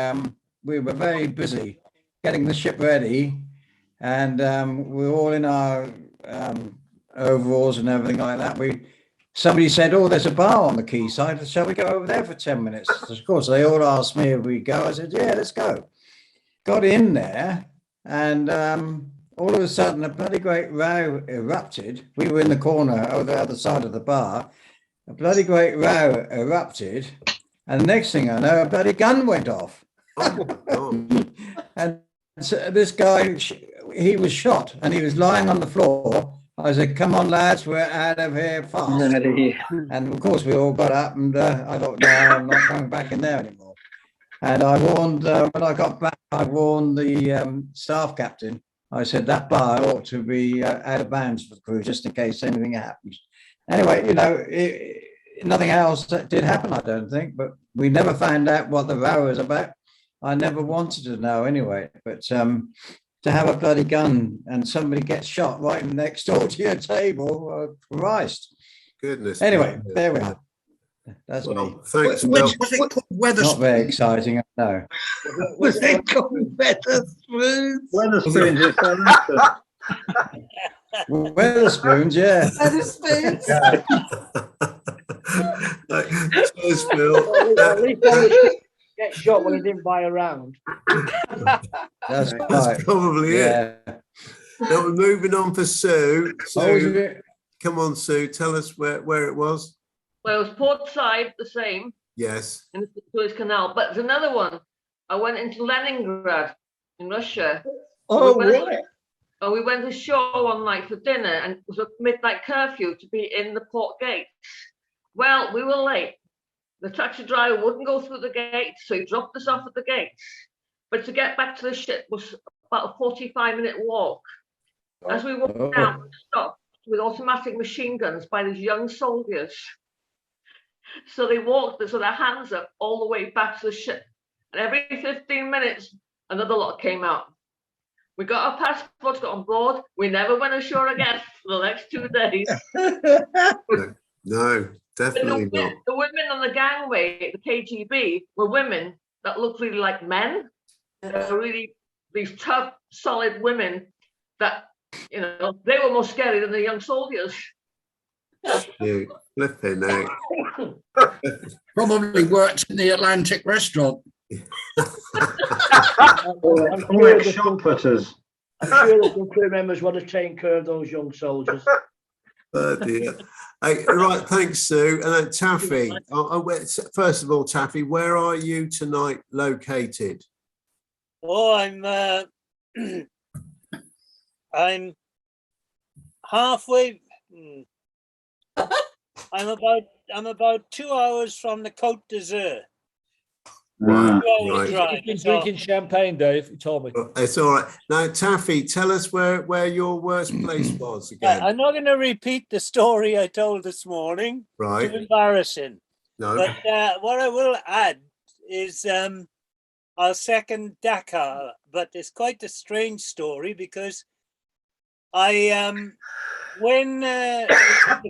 we were very busy getting the ship ready, and we were all in our overalls and everything like that. Somebody said, "Oh, there's a bar on the quayside. Shall we go over there for 10 minutes?" Of course, they all asked me if we go. I said, "Yeah, let's go." Got in there, and all of a sudden, a bloody great row erupted. We were in the corner over the other side of the bar. A bloody great row erupted, and the next thing I know, a bloody gun went off. And so this guy, he was shot, and he was lying on the floor. I said, "Come on, lads, we're out of here fast." And of course, we all got up, and I thought, "No, I'm not going back in there anymore." And I warned, when I got back, I warned the staff captain. I said, "That bar ought to be out of bounds for the crew, just in case anything happens." Anyway, nothing else did happen, I don't think, but we never found out what the row was about. I never wanted to know anyway, but to have a bloody gun and somebody gets shot right next door to your table, Christ. Goodness. Anyway, there we are. That's me. Thanks, Was it called Not very exciting, no. Was it called Weatherspoons? Weatherspoons. Weatherspoons, yeah. Weatherspoons. Cheers, Phil. At least I was get shot when he didn't buy a round. That's probably it. Now we're moving on for Sue. Come on, Sue. Tell us where it was. Well, it was port side, the same. Yes. In the Suez Canal, but there's another one. I went into Leningrad in Russia. Oh, right. And we went ashore one night for dinner, and it was a midnight curfew to be in the port gates. Well, we were late. The taxi driver wouldn't go through the gates, so he dropped us off at the gates. But to get back to the ship was about a 45-minute walk. As we walked down, we stopped with automatic machine guns by these young soldiers. So they walked, so their hands up all the way back to the ship. And every 15 minutes, another lot came out. We got our passports, got on board. We never went ashore again for the next 2 days. No, definitely not. The women on the gangway, the KGB, were women that looked really like men. They were really these tough, solid women that, you know, they were more scary than the young soldiers. You flipping out. Probably worked in the Atlantic restaurant. I'm Like shot putters. I'm sure the crew members want to take care of those young soldiers. Oh dear. Hey, right, thanks, Sue. And Taffy, first of all, Taffy, where are you tonight located? Oh, I'm halfway. I'm about 2 hours from the Côte d'Azur. Right, 2 hours right. drive. You've been drinking champagne, Dave. You told me. It's all right. Now, Taffy, tell us where your worst place was again. I'm not going to repeat the story I told this morning. Right. Too embarrassing. No. But what I will add is I'll second Dakar, but it's quite a strange story because when the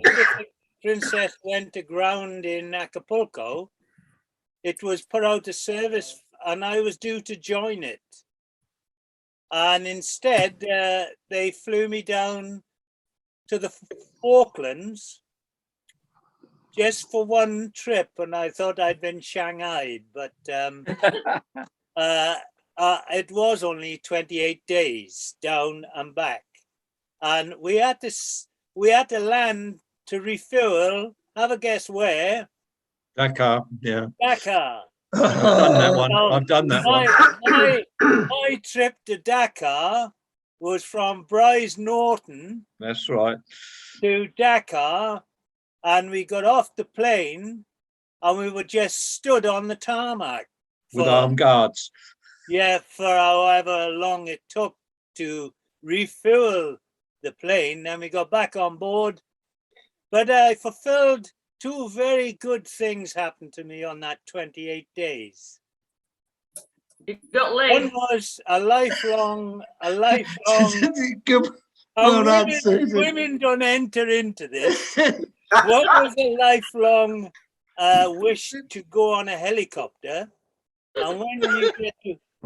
Pacific Princess went aground in Acapulco, it was put out of service and I was due to join it. And instead, they flew me down to the Falklands just for one trip. And I thought I'd been shanghaied, but it was only 28 days down and back. And we had to land to refuel. Have a guess where? Dakar, yeah. Dakar. I've done that one. I've done that one. My trip to Dakar was from Bryce Norton. That's right. To Dakar, and we got off the plane, and we were just stood on the tarmac With armed guards. Yeah, for however long it took to refuel the plane. Then we got back on board, but I fulfilled. Two very good things happened to me on that 28 days. You got laid. One was a lifelong. Women don't enter into this. One was a lifelong wish to go on a helicopter, and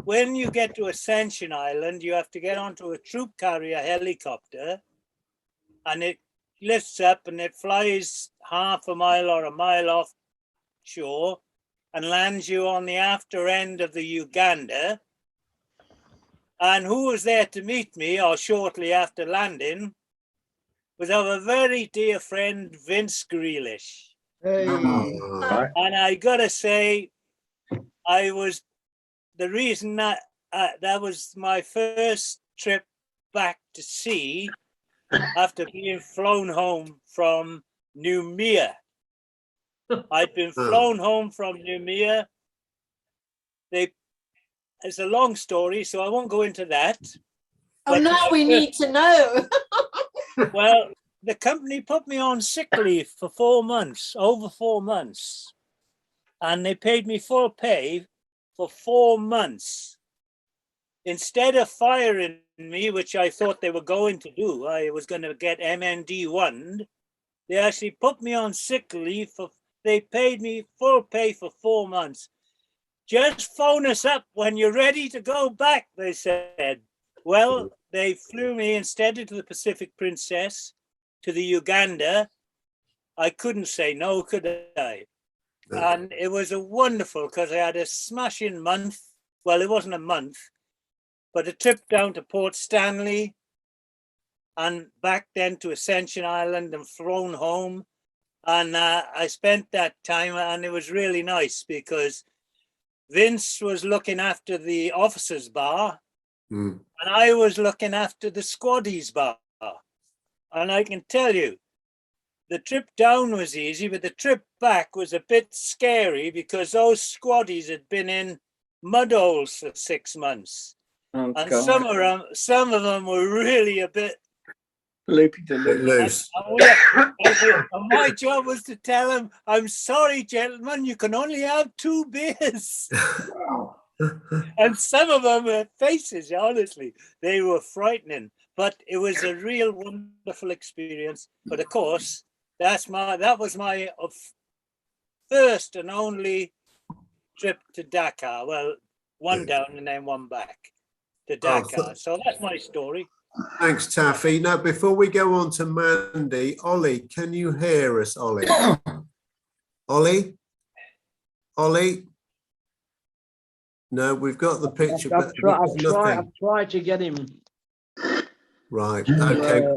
when you get to Ascension Island, you have to get onto a troop carrier helicopter, and it lifts up and it flies half a mile or a mile offshore and lands you on the after end of the Uganda. And who was there to meet me, or shortly after landing, was our very dear friend Vince Grealish. Hey. And I gotta say, the reason that was my first trip back to sea after being flown home from Noumea. I'd been flown home from Noumea. It's a long story, so I won't go into that. Oh, now we need to know. Well, the company put me on sick leave for 4 months, over 4 months. And they paid me full pay for 4 months. Instead of firing me, which I thought they were going to do, I was going to get MND1'd. They actually put me on sick leave they paid me full pay for 4 months. Just phone us up when you're ready to go back, they said. Well, they flew me instead to the Pacific Princess, to the Uganda. I couldn't say no, could I? And it was a wonderful, because I had a smashing month. Well, it wasn't a month, but a trip down to Port Stanley and back then to Ascension Island and flown home. And I spent that time, and it was really nice because Vince was looking after the officers' bar, Mm. and I was looking after the squaddies' bar. And I can tell you, the trip down was easy, but the trip back was a bit scary because those squaddies had been in mud holes for 6 months. Oh, And God. some of them were really a bit loopy to loose. And my job was to tell them, I'm sorry, gentlemen, you can only have 2 beers. And some of them were faces, honestly, they were frightening. But it was a real wonderful experience. But of course, that was my first and only trip to Dakar. Well, one down and then one back to Dakar. So that's my story. Thanks, Taffy. Now, before we go on to Mandy, Ollie, can you hear us, Ollie? Ollie? Ollie? No, we've got the picture, but I've tried to get him. Right. Okay.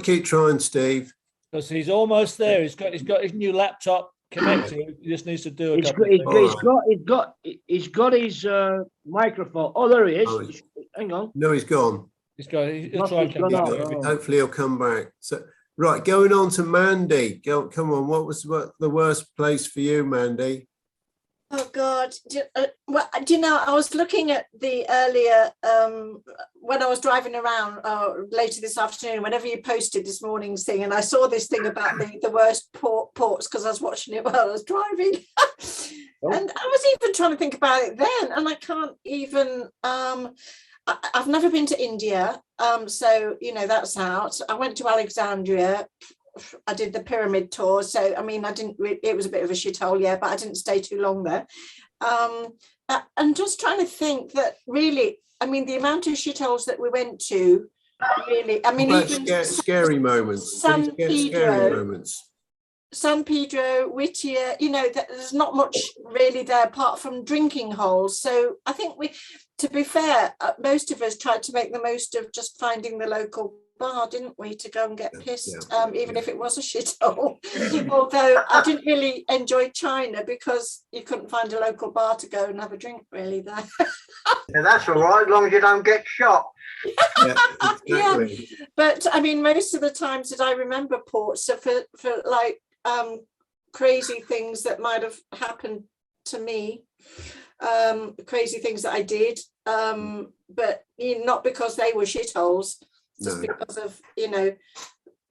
Keep trying, Steve. Because he's almost there. He's got his new laptop connected. He just needs to do a He's couple got his microphone. Oh, there he is. Oh, Hang on. No, he's gone. He'll try and come back. Hopefully he'll come back. So, right, going on to Mandy. Come on, what was the worst place for you, Mandy? Oh God! Do you know? I was looking at the earlier when I was driving around later this afternoon. Whenever you posted this morning's thing, and I saw this thing about the worst ports because I was watching it while I was driving, and I was even trying to think about it then, and I can't even. I've never been to India, so you know that's out. I went to Alexandria. I did the pyramid tour, so I mean, it was a bit of a shithole, yeah, but I didn't stay too long there. I'm just trying to think that really, I mean, the amount of shitholes that we went to, really, I mean, even scary moments. San Scary moments. San Pedro, Whittier, you know, there's not much really there apart from drinking holes. So I think to be fair, most of us tried to make the most of just finding the local bar, didn't we, to go and get pissed, even if it was a shithole. Although I didn't really enjoy China because you couldn't find a local bar to go and have a drink really there. Yeah, that's all right, as long as you don't get shot. Yeah, but I mean, most of the times that I remember ports are for like crazy things that might have happened to me, crazy things that I did, but not because they were shitholes. Just because of, you know,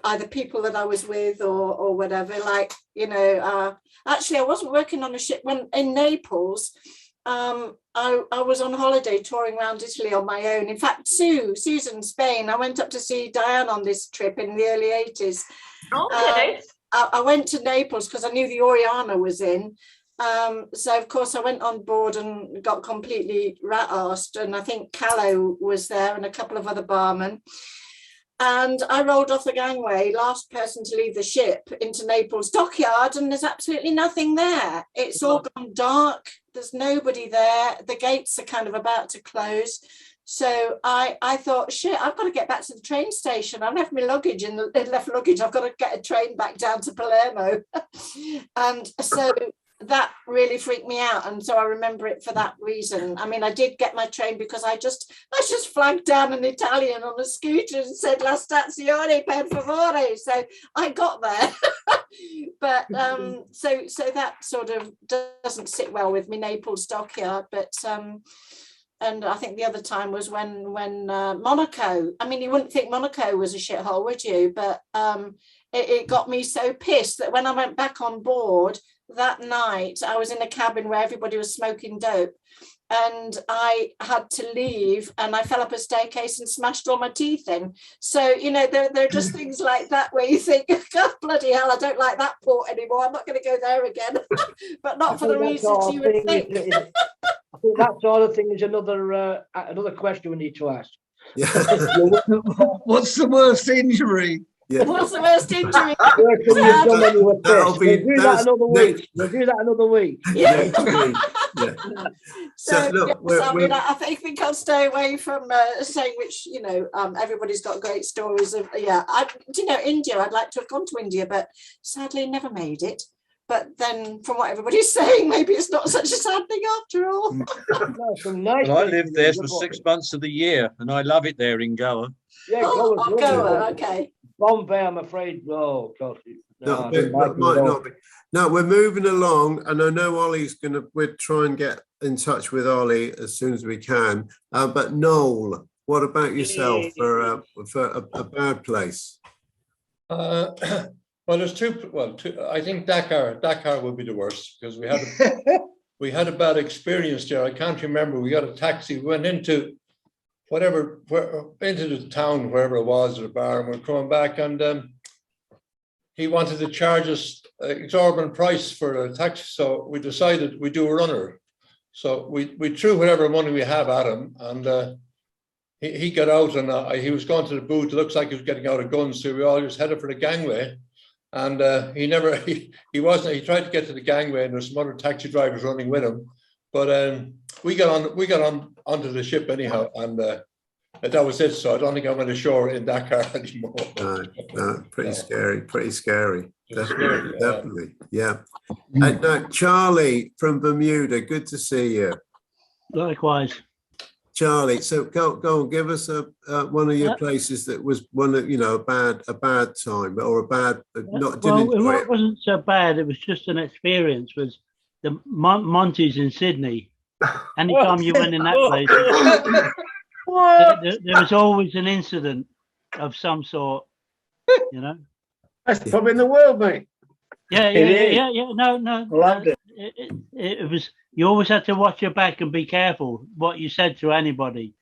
either people that I was with or whatever. Like, you know, actually I wasn't working on a ship when in Naples. I was on holiday touring around Italy on my own. In fact, Sue's in Spain. I went up to see Diane on this trip in the early 80s. Okay. I went to Naples because I knew the Oriana was in. So of course I went on board and got completely rat-arsed, and I think Callow was there and a couple of other barmen, and I rolled off the gangway, last person to leave the ship, into Naples dockyard, and there's absolutely nothing there. It's all gone dark, there's nobody there, the gates are kind of about to close. So I thought, shit, I've got to get back to the train station. I've left my luggage in left luggage. I've got to get a train back down to Palermo. And so that really freaked me out, and so I remember it for that reason. I mean, I did get my train because I just flagged down an Italian on a scooter and said "La stazione per favore," so I got there. But so that sort of doesn't sit well with me, Naples dockyard. But and I think the other time was when Monaco. I mean, you wouldn't think Monaco was a shithole, would you? But it got me so pissed that when I went back on board that night, I was in a cabin where everybody was smoking dope, and I had to leave, and I fell up a staircase and smashed all my teeth in. So, you know, there are just things like that where you think, God, bloody hell, I don't like that port anymore. I'm not going to go there again. But not for the reasons you would think. I think that sort of thing is another question we need to ask. Yeah. What's the worst injury? Yeah. What's the worst injury? We'll do that another week. We'll do that another week. Yeah. Yeah. So look, yes, I mean, I think I'll stay away from saying which, you know, everybody's got great stories of, yeah. Do you know, India, I'd like to have gone to India, but sadly never made it. But then, from what everybody's saying, maybe it's not such a sad thing after all. Nice Well, I lived there for 6 months of the year, and I love it there in Goa. Yeah, Goa's lovely. Goa, okay. Bombay, I'm afraid. Oh, God. No, might not be. No, we're moving along, and I know Ollie's we'll try and get in touch with Ollie as soon as we can. But Noel, what about yourself for a bad place? Well, there's two. Well, I think Dakar would be the worst because we had a bad experience there. I can't remember. We got a taxi. We went into into the town, wherever it was, the bar, and we're coming back, and he wanted to charge us an exorbitant price for a taxi. So we decided we'd do a runner. So we threw whatever money we have at him, and he got out, and he was going to the booth. It looks like he was getting out of guns. So we all just headed for the gangway. And he tried to get to the gangway, and there's some other taxi drivers running with him. But we got on onto the ship anyhow, and that was it. So I don't think I'm on the shore in Dakar anymore. No, pretty scary. Definitely, Scary, yeah. Now, Charlie from Bermuda, good to see you. Likewise. Charlie, so go on, give us one of your places that was one of a bad time or a bad it wasn't so bad. It was just an experience. Was the Monty's in Sydney? Anytime you went in that place, there was always an incident of some sort. Best pub in the world, mate. Yeah. No. Loved it. It was. You always had to watch your back and be careful what you said to anybody.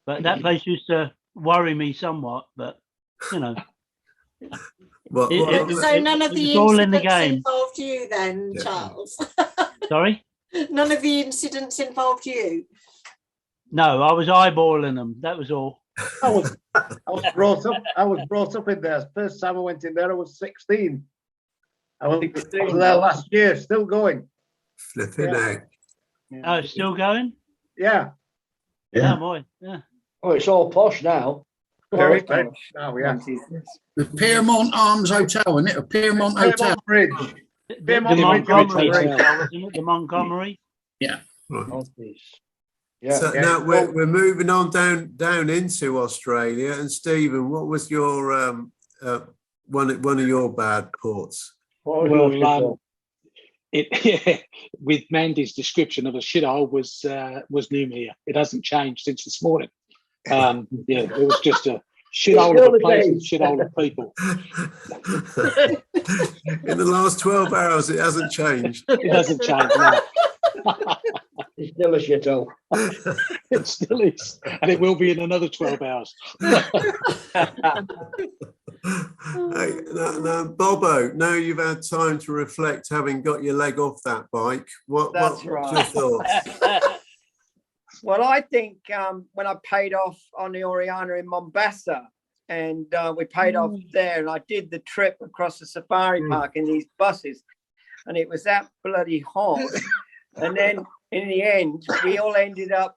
But that place used to worry me somewhat. But so none of the incidents involved you, then, Charles. Sorry. None of the incidents involved you. No, I was eyeballing them. That was all. I was brought up in there. First time I went in there, I was 16. I was there last year, still going. Flipping out. Oh, it's still going? Yeah. Yeah, boy. Yeah. Oh, it's all posh now. Very posh now, yeah. The Piermont Arms Hotel, isn't it? A Piermont Hotel. Bridge. The Montgomery Hotel, isn't it? The Montgomery. Yeah. Yeah. So now we're moving on down into Australia. And Stephen, what was your one of your bad ports? Well, with Mandy's description of a shithole was new here. It hasn't changed since this morning. It was just a shithole of a place and shithole of people. In the last 12 hours, it hasn't changed. It hasn't changed. No. It's still a shithole. It still is, and it will be in another 12 hours. Now, Bobo, now you've had time to reflect, having got your leg off that bike. What's your thoughts? Well, I think when I paid off on the Oriana in Mombasa, and we paid off there, and I did the trip across the safari park in these buses, and it was that bloody hot. And then in the end, we all ended up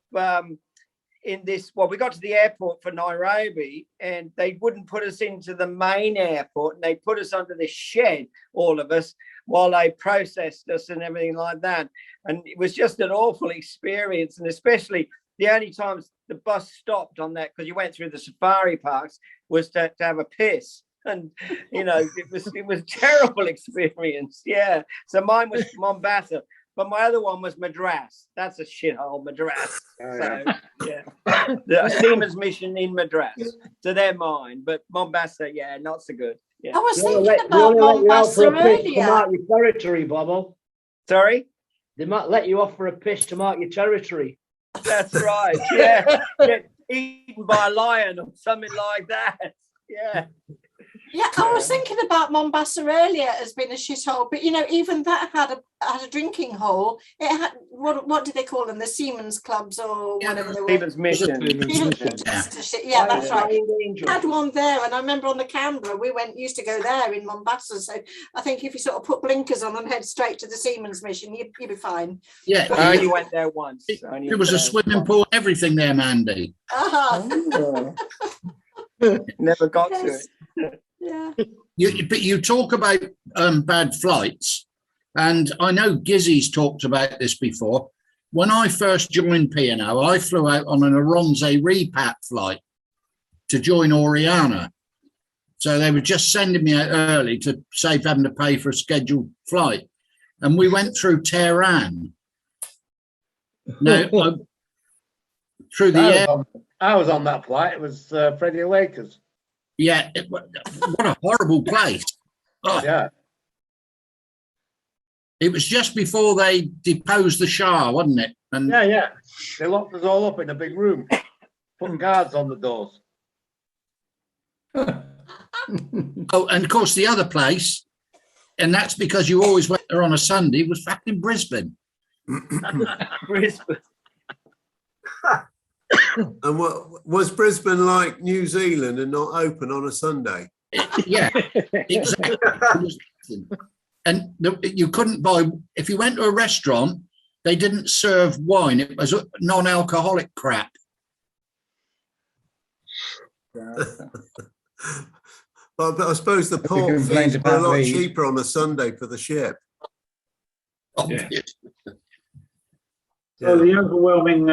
in this, we got to the airport for Nairobi, and they wouldn't put us into the main airport, and they put us under this shed, all of us, while they processed us and everything like that. And it was just an awful experience. And especially the only times the bus stopped on that, because you went through the safari parks, was to have a piss. And it was a terrible experience. Yeah. So mine was Mombasa. But my other one was Madras. That's a shithole, Madras. So, yeah. The Seaman's Mission in Madras. So they're mine. But Mombasa, yeah, not so good. Yeah. I was thinking about Mombasa earlier. To mark your territory, Bobo. Sorry? They might let you off for a piss to mark your territory. That's right. Yeah. Get eaten by a lion or something like that. Yeah. Yeah, I was thinking about Mombasa earlier as being a shithole, but even that had a drinking hole. It had what do they call them? The Seamen's Clubs or whatever they were. Seamen's Mission. Yeah, that's right. It had one there, and I remember on the Canberra we used to go there in Mombasa. So I think if you sort of put blinkers on and head straight to the Seamen's Mission, you'd be fine. Yeah, I only went there once. It was a swimming pool, everything there, Mandy. Never got to it. Yeah. But you talk about bad flights. And I know Gizzy's talked about this before. When I first joined P&O, I flew out on an Aronze repat flight to join Oriana. So they were just sending me out early to save having to pay for a scheduled flight. And we went through Tehran. Now, through the air. I was on that flight. It was Freddie Lakers. Yeah, what a horrible place. Oh. Yeah. It was just before they deposed the Shah, wasn't it? And yeah. They locked us all up in a big room, putting guards on the doors. Oh, and of course the other place, and that's because you always went there on a Sunday, was fucking Brisbane. Brisbane. And what was Brisbane like New Zealand and not open on a Sunday? Yeah, exactly. And you couldn't buy, if you went to a restaurant, they didn't serve wine. It was non-alcoholic crap. But I suppose the port fees are a lot cheaper on a Sunday for the ship. Yeah. So the overwhelming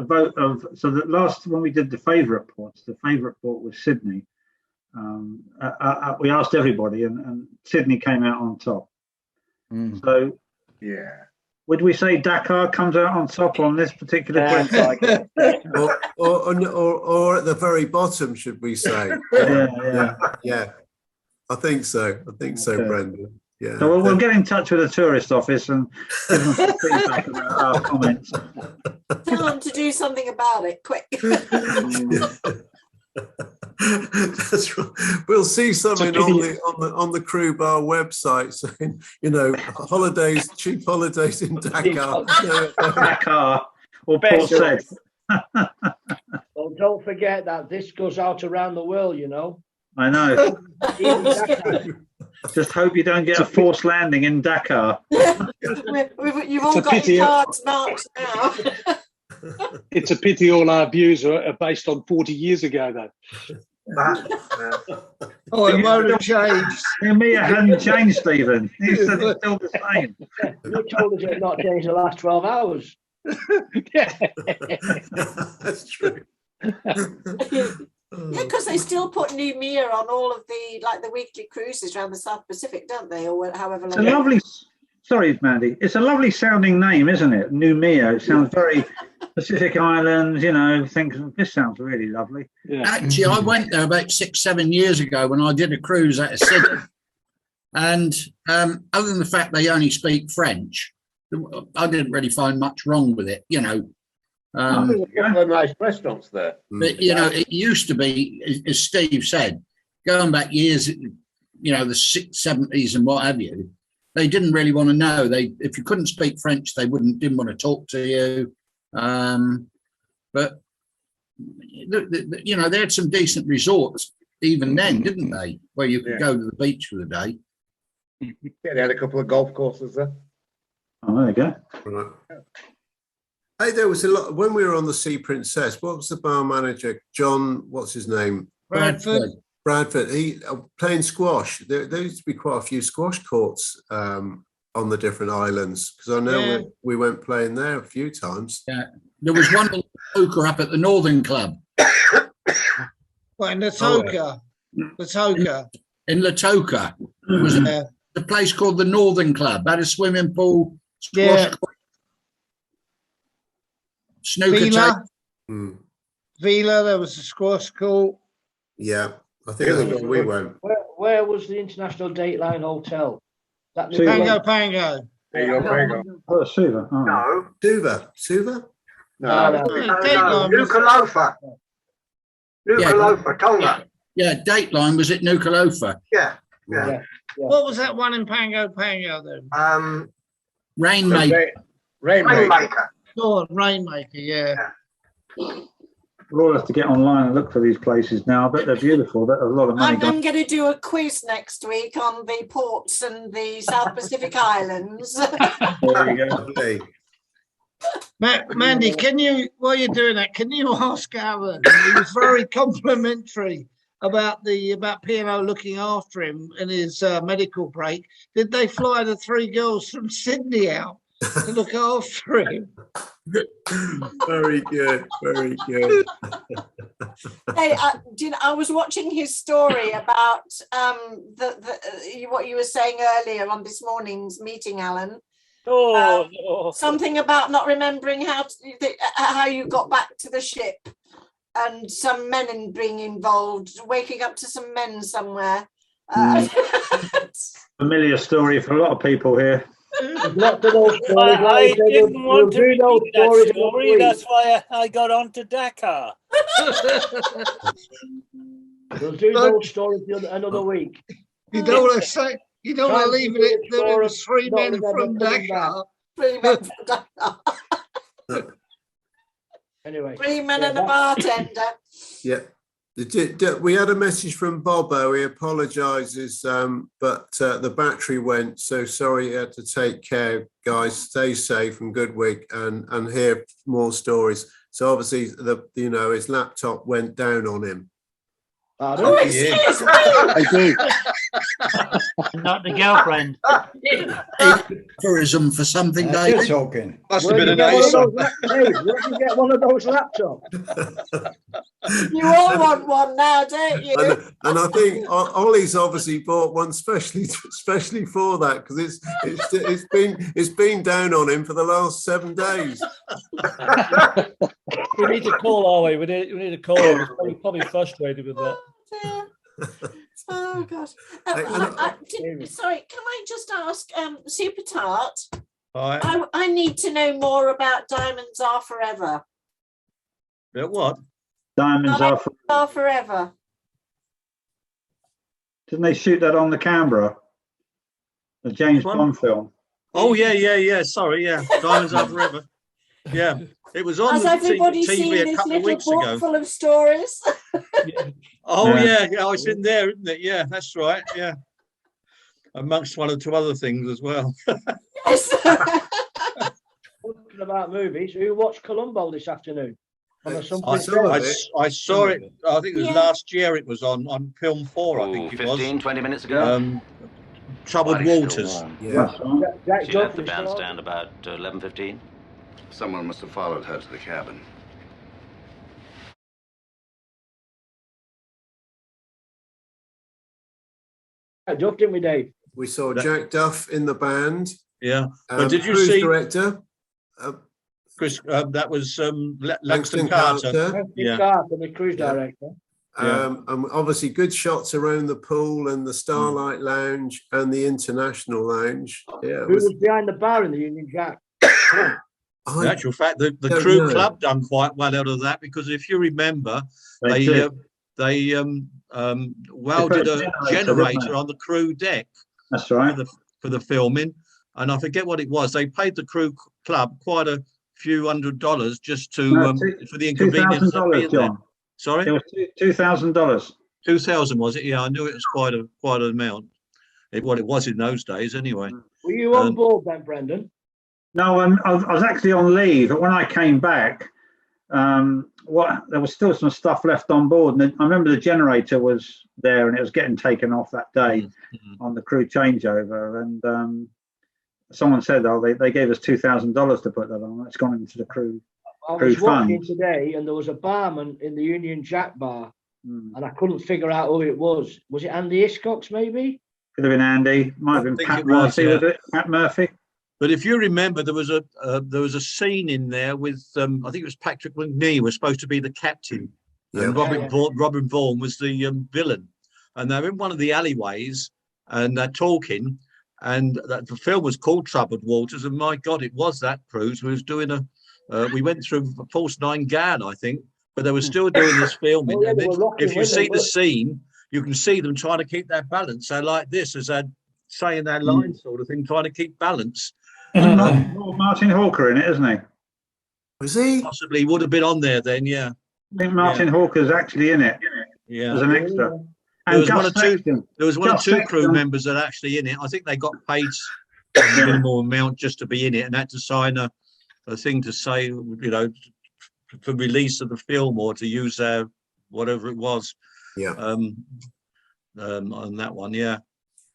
vote of, so that last, when we did the favourite ports, the favourite port was Sydney. We asked everybody, and Sydney came out on top. So, yeah, would we say Dakar comes out on top on this particular question? or at the very bottom, should we say? Yeah. I think so. Brendan. Yeah. So we'll get in touch with the tourist office and give them some feedback about our comments. Tell them to do something about it, quick. That's right. We'll see something on the Crew Bar website saying, holidays, cheap holidays in Dakar. Dakar or Port Said. Well, don't forget that this goes out around the world, I know. Just hope you don't get a forced landing in Dakar. You've all got your cards marked now. It's a pity all our views are based on 40 years ago, though. Oh, it won't have changed. Me, it hadn't changed, Stephen. He said it's still the same. You told us it's not changed the last 12 hours. That's true. Yeah, because they still put Noumea on all of the weekly cruises around the South Pacific, don't they? Or however long. It's a lovely. Sorry, Mandy. It's a lovely sounding name, isn't it? Noumea. It sounds very Pacific Islands. This sounds really lovely. Yeah. Actually, I went there about 6-7 years ago when I did a cruise out of Sydney, and other than the fact they only speak French, I didn't really find much wrong with it. Nice restaurants there. But it used to be, as Steve said, going back years, the 70s and what have you. They didn't really want to know. If you couldn't speak French, they didn't want to talk to you. But they had some decent resorts even then, didn't they? Where you could go to the beach for the day. Yeah, they had a couple of golf courses there. Oh, there you go. Right. Hey, there was a lot when we were on the Sea Princess. What was the bar manager? John, what's his name? Bradford. He playing squash. There used to be quite a few squash courts on the different islands because I know we went playing there a few times. Yeah, there was one in Latoka up at the Northern Club. What, in Latoka? Latoka. In Latoka was a place called the Northern Club. Had a swimming pool, squash court, snooker table. Vila, there was a squash court. Yeah. I think that's where we went. Where was the International Dateline Hotel? Pango. There you go, Pango. Oh, Suva. Oh. No. Suva? No. Nuku'alofa. Nuku'alofa, Tonga. Yeah, Dateline was at Nuku'alofa. Yeah. What was that one in Pango then? Rainmaker. Rainmaker. Oh, Rainmaker, yeah. We'll all have to get online and look for these places now. I bet they're beautiful. They're a lot of money. I'm going to do a quiz next week on the ports and the South Pacific Islands. There you go. Hey. Mandy, while you're doing that, can you ask Aaron? He was very complimentary about P&O looking after him in his medical break, did they fly the 3 girls from Sydney out to look after him? Very good, very good. Hey, I was watching his story about what you were saying earlier on this morning's meeting, Alan. Something about not remembering how you got back to the ship, and some men being involved, waking up to some men somewhere. Familiar story for a lot of people here. Lots of those stories. I didn't want to repeat that story. That's why I got on to Dakar. We'll do those stories another week. You don't want to say. You don't want to leave it that it was 3 men from Dakar. 3 men from Dakar. Anyway. 3 men and a bartender. Yeah. We had a message from Bobo. He apologises, but the battery went. So sorry, you had to take care, guys. Stay safe and good week, and hear more stories. So obviously, his laptop went down on him. Excuse me. I do. Not the girlfriend. Tourism for something, David. Talking. Must have been an ace. Hey, where did you get one of those laptops? You all want one now, don't you? And I think Ollie's obviously bought one especially for that, because it's been down on him for the last 7 days. We need to call Ollie. We need to call him. He's probably frustrated with that. Oh gosh. Sorry, can I just ask, Super Tart? I need to know more about Diamonds Are Forever. About what? Diamonds Are Forever. Didn't they shoot that on the Canberra? The James Bond film. Oh yeah. Sorry, yeah. Diamonds Are Forever. Yeah, it was on Has everybody TV seen a this couple of little weeks book ago. full of stories? Oh yeah, it's in there, isn't it? Yeah, that's right. Yeah, amongst 1 or 2 other things as well. Yes. Talking about movies, who watched Columbo this afternoon? I saw it. I think it was last year. It was on Film 4. I think it was 20 minutes ago. Troubled Waters. Yeah. Jack She left the Duffy bandstand about 11:15. Someone must have followed her to the cabin. Duff, didn't we, Dave? We saw Jack Duff in the band. Yeah. But did you cruise see director? Chris? That was Langston Carter. Yeah. Carter, the cruise director. And obviously good shots around the pool and the Starlight Lounge and the International Lounge. Yeah. Who was behind the bar in the Union Jack? In actual fact, the crew club done quite well out of that, because if you remember, they welded a generator on the crew deck. That's right. For the filming, and I forget what it was. They paid the crew club quite a few $100 just to for the inconvenience of being there. Sorry, it was $2,000. 2,000 was it? Yeah, I knew it was quite an amount. It was in those days, anyway. Were you on board then, Brendan? No, I was actually on leave, but when I came back, there was still some stuff left on board, and I remember the generator was there, and it was getting taken off that day on the crew changeover. And someone said, they gave us $2,000 to put that on. It's gone into the crew. I was watching today, and there was a barman in the Union Jack bar, and I couldn't figure out who it was. Was it Andy Hiscox, maybe? Could have been Andy. Might have been Pat Murphy. Was it Pat Murphy? But if you remember, there was a scene in there with I think it was Patrick McNee was supposed to be the captain, and Robin Vaughan was the villain, and they're in one of the alleyways and they're talking, and the film was called Troubled Waters, and my God, it was that cruise. We was doing we went through Force 9 Gan, I think, but they were still doing this filming. And if you see the scene, you can see them trying to keep their balance. So like this, as they're saying their line sort of thing, trying to keep balance. Martin Hawker in it, isn't he? Was he? Possibly would have been on there then, yeah. I think Martin Hawker's actually in it. Yeah. As an extra. There was one or two crew members that are actually in it. I think they got paid a minimal amount just to be in it, and had to sign a thing to say, for release of the film or to use their whatever it was. Yeah. On that one, yeah.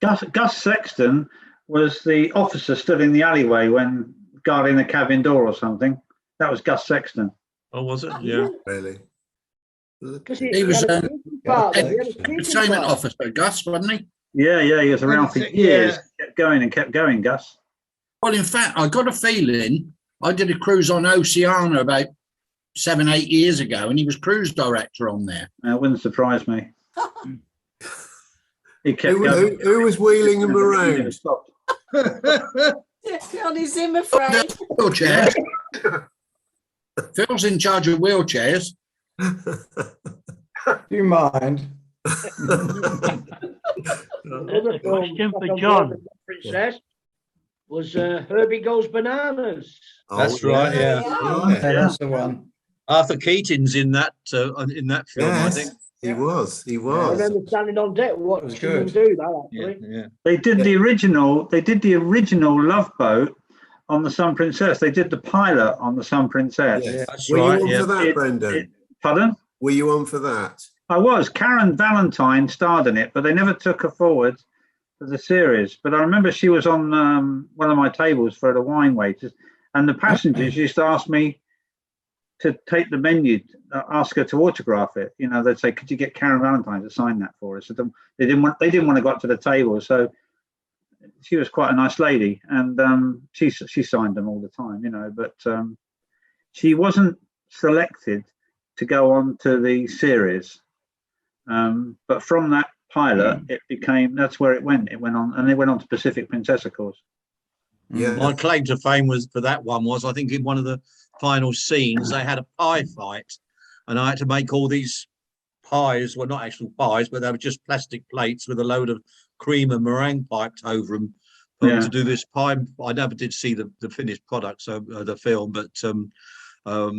Gus Sexton was the officer stood in the alleyway when guarding the cabin door or something. That was Gus Sexton. Oh, was it? Yeah. Really? He was entertainment officer, Gus, wasn't he? Yeah, he was around for years. Kept going, Gus. Well, in fact, I got a feeling I did a cruise on Oceania about 7, 8 years ago, and he was cruise director on there. It wouldn't surprise me. He kept who was wheeling him around? On his Zimmer frame. Wheelchairs. Phil's in charge of wheelchairs. Do you mind? Another question for John. Princess was Herbie Goes Bananas. That's right. Yeah. That's the one. Arthur Keating's in that film, I think. He was. I remember standing on deck watching them do that. Actually, yeah. They did the original. They did the original Love Boat on the Sun Princess. They did the pilot on the Sun Princess. Yes. That's Were right. you on for that, Brendan? Pardon? Were you on for that? I was. Karen Valentine starred in it, but they never took her forward for the series. But I remember she was on one of my tables for the wine waiters, and the passengers used to ask me to take the menu, ask her to autograph it. You know, they'd say, "Could you get Karen Valentine to sign that for us?" So they didn't want to go up to the table, so she was quite a nice lady, and she signed them all the time. You know, but she wasn't selected to go on to the series. But from that pilot, that's where it went. It went on, and they went on to Pacific Princess, of course. Yeah. My claim to fame for that one was, I think in one of the final scenes, they had a pie fight, and I had to make all these pies. Well, not actual pies, but they were just plastic plates with a load of cream and meringue piped over them to do this pie. I never did see the finished product, so the film, but so how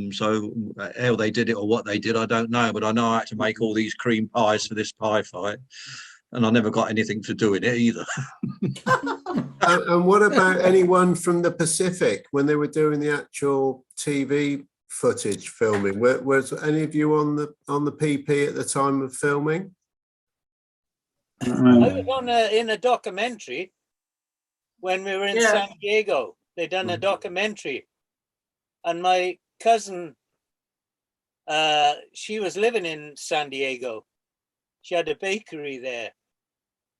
they did it or what they did, I don't know. But I know I had to make all these cream pies for this pie fight, and I never got anything to do in it either. And what about anyone from the Pacific when they were doing the actual TV footage filming? Was any of you on the PP at the time of filming? I was in a documentary when we were in San Diego. They done a documentary, and my cousin, she was living in San Diego. She had a bakery there,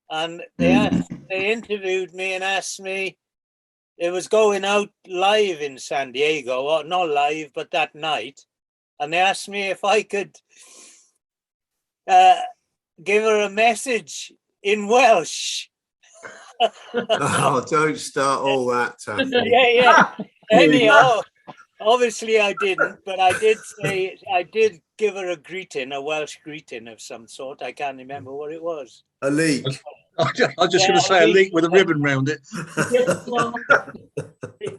and they interviewed me and asked me. It was going out live in San Diego, or not live, but that night, and they asked me if I could give her a message in Welsh. Oh, don't start all that, Taffy. Yeah. Anyhow, obviously I didn't, but I did give her a greeting, a Welsh greeting of some sort. I can't remember what it was. A leek. I was just going to say a leek with a ribbon round it.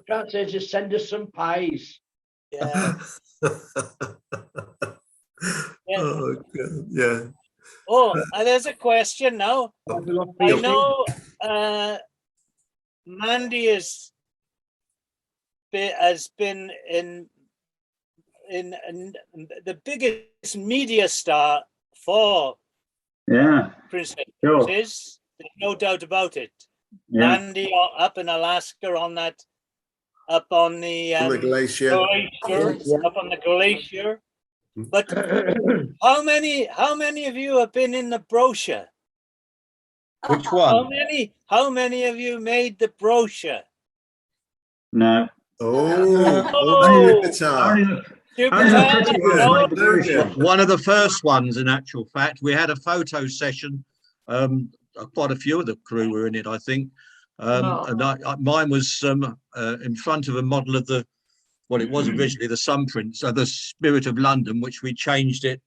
Can't say just send us some pies. Yeah. Oh, God. Yeah. Oh, there's a question now. I know Mandy has been in the biggest media star for Princess. Sure. There's no doubt about it. Yeah. Mandy up in Alaska on that, up on the glacier. up on the glacier. But how many of you have been in the brochure? Which one? How many of you made the brochure? No. One of the first ones, in actual fact. We had a photo session. Quite a few of the crew were in it, I think. And mine was in front of a model of what it was originally, the Sun Prince, the Spirit of London, which we changed it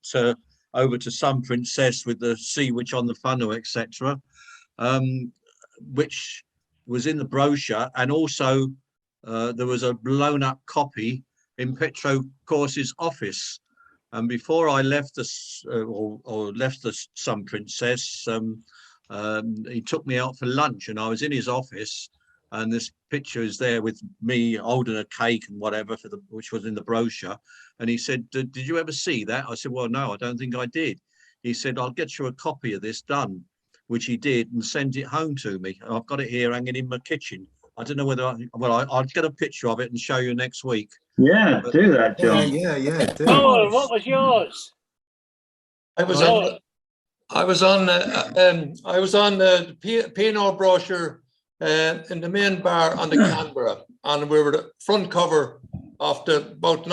over to Sun Princess with the Sea Witch on the funnel, etc., which was in the brochure. And also there was a blown up copy in Petro Corse's office. And before I left the Sun Princess, he took me out for lunch, and I was in his office. And this picture is there with me holding a cake and whatever which was in the brochure. And he said, "Did you ever see that?" I said, "Well, no, I don't think I did." he said, I'll get you a copy of this done, which he did, and sent it home to me. I've got it here hanging in my kitchen. I don't know whether I'll get a picture of it and show you next week. Yeah, do that, John. Yeah. Do. Oh, what was yours? I was on the P&O brochure in the main bar on the Canberra, and we were the front cover of the about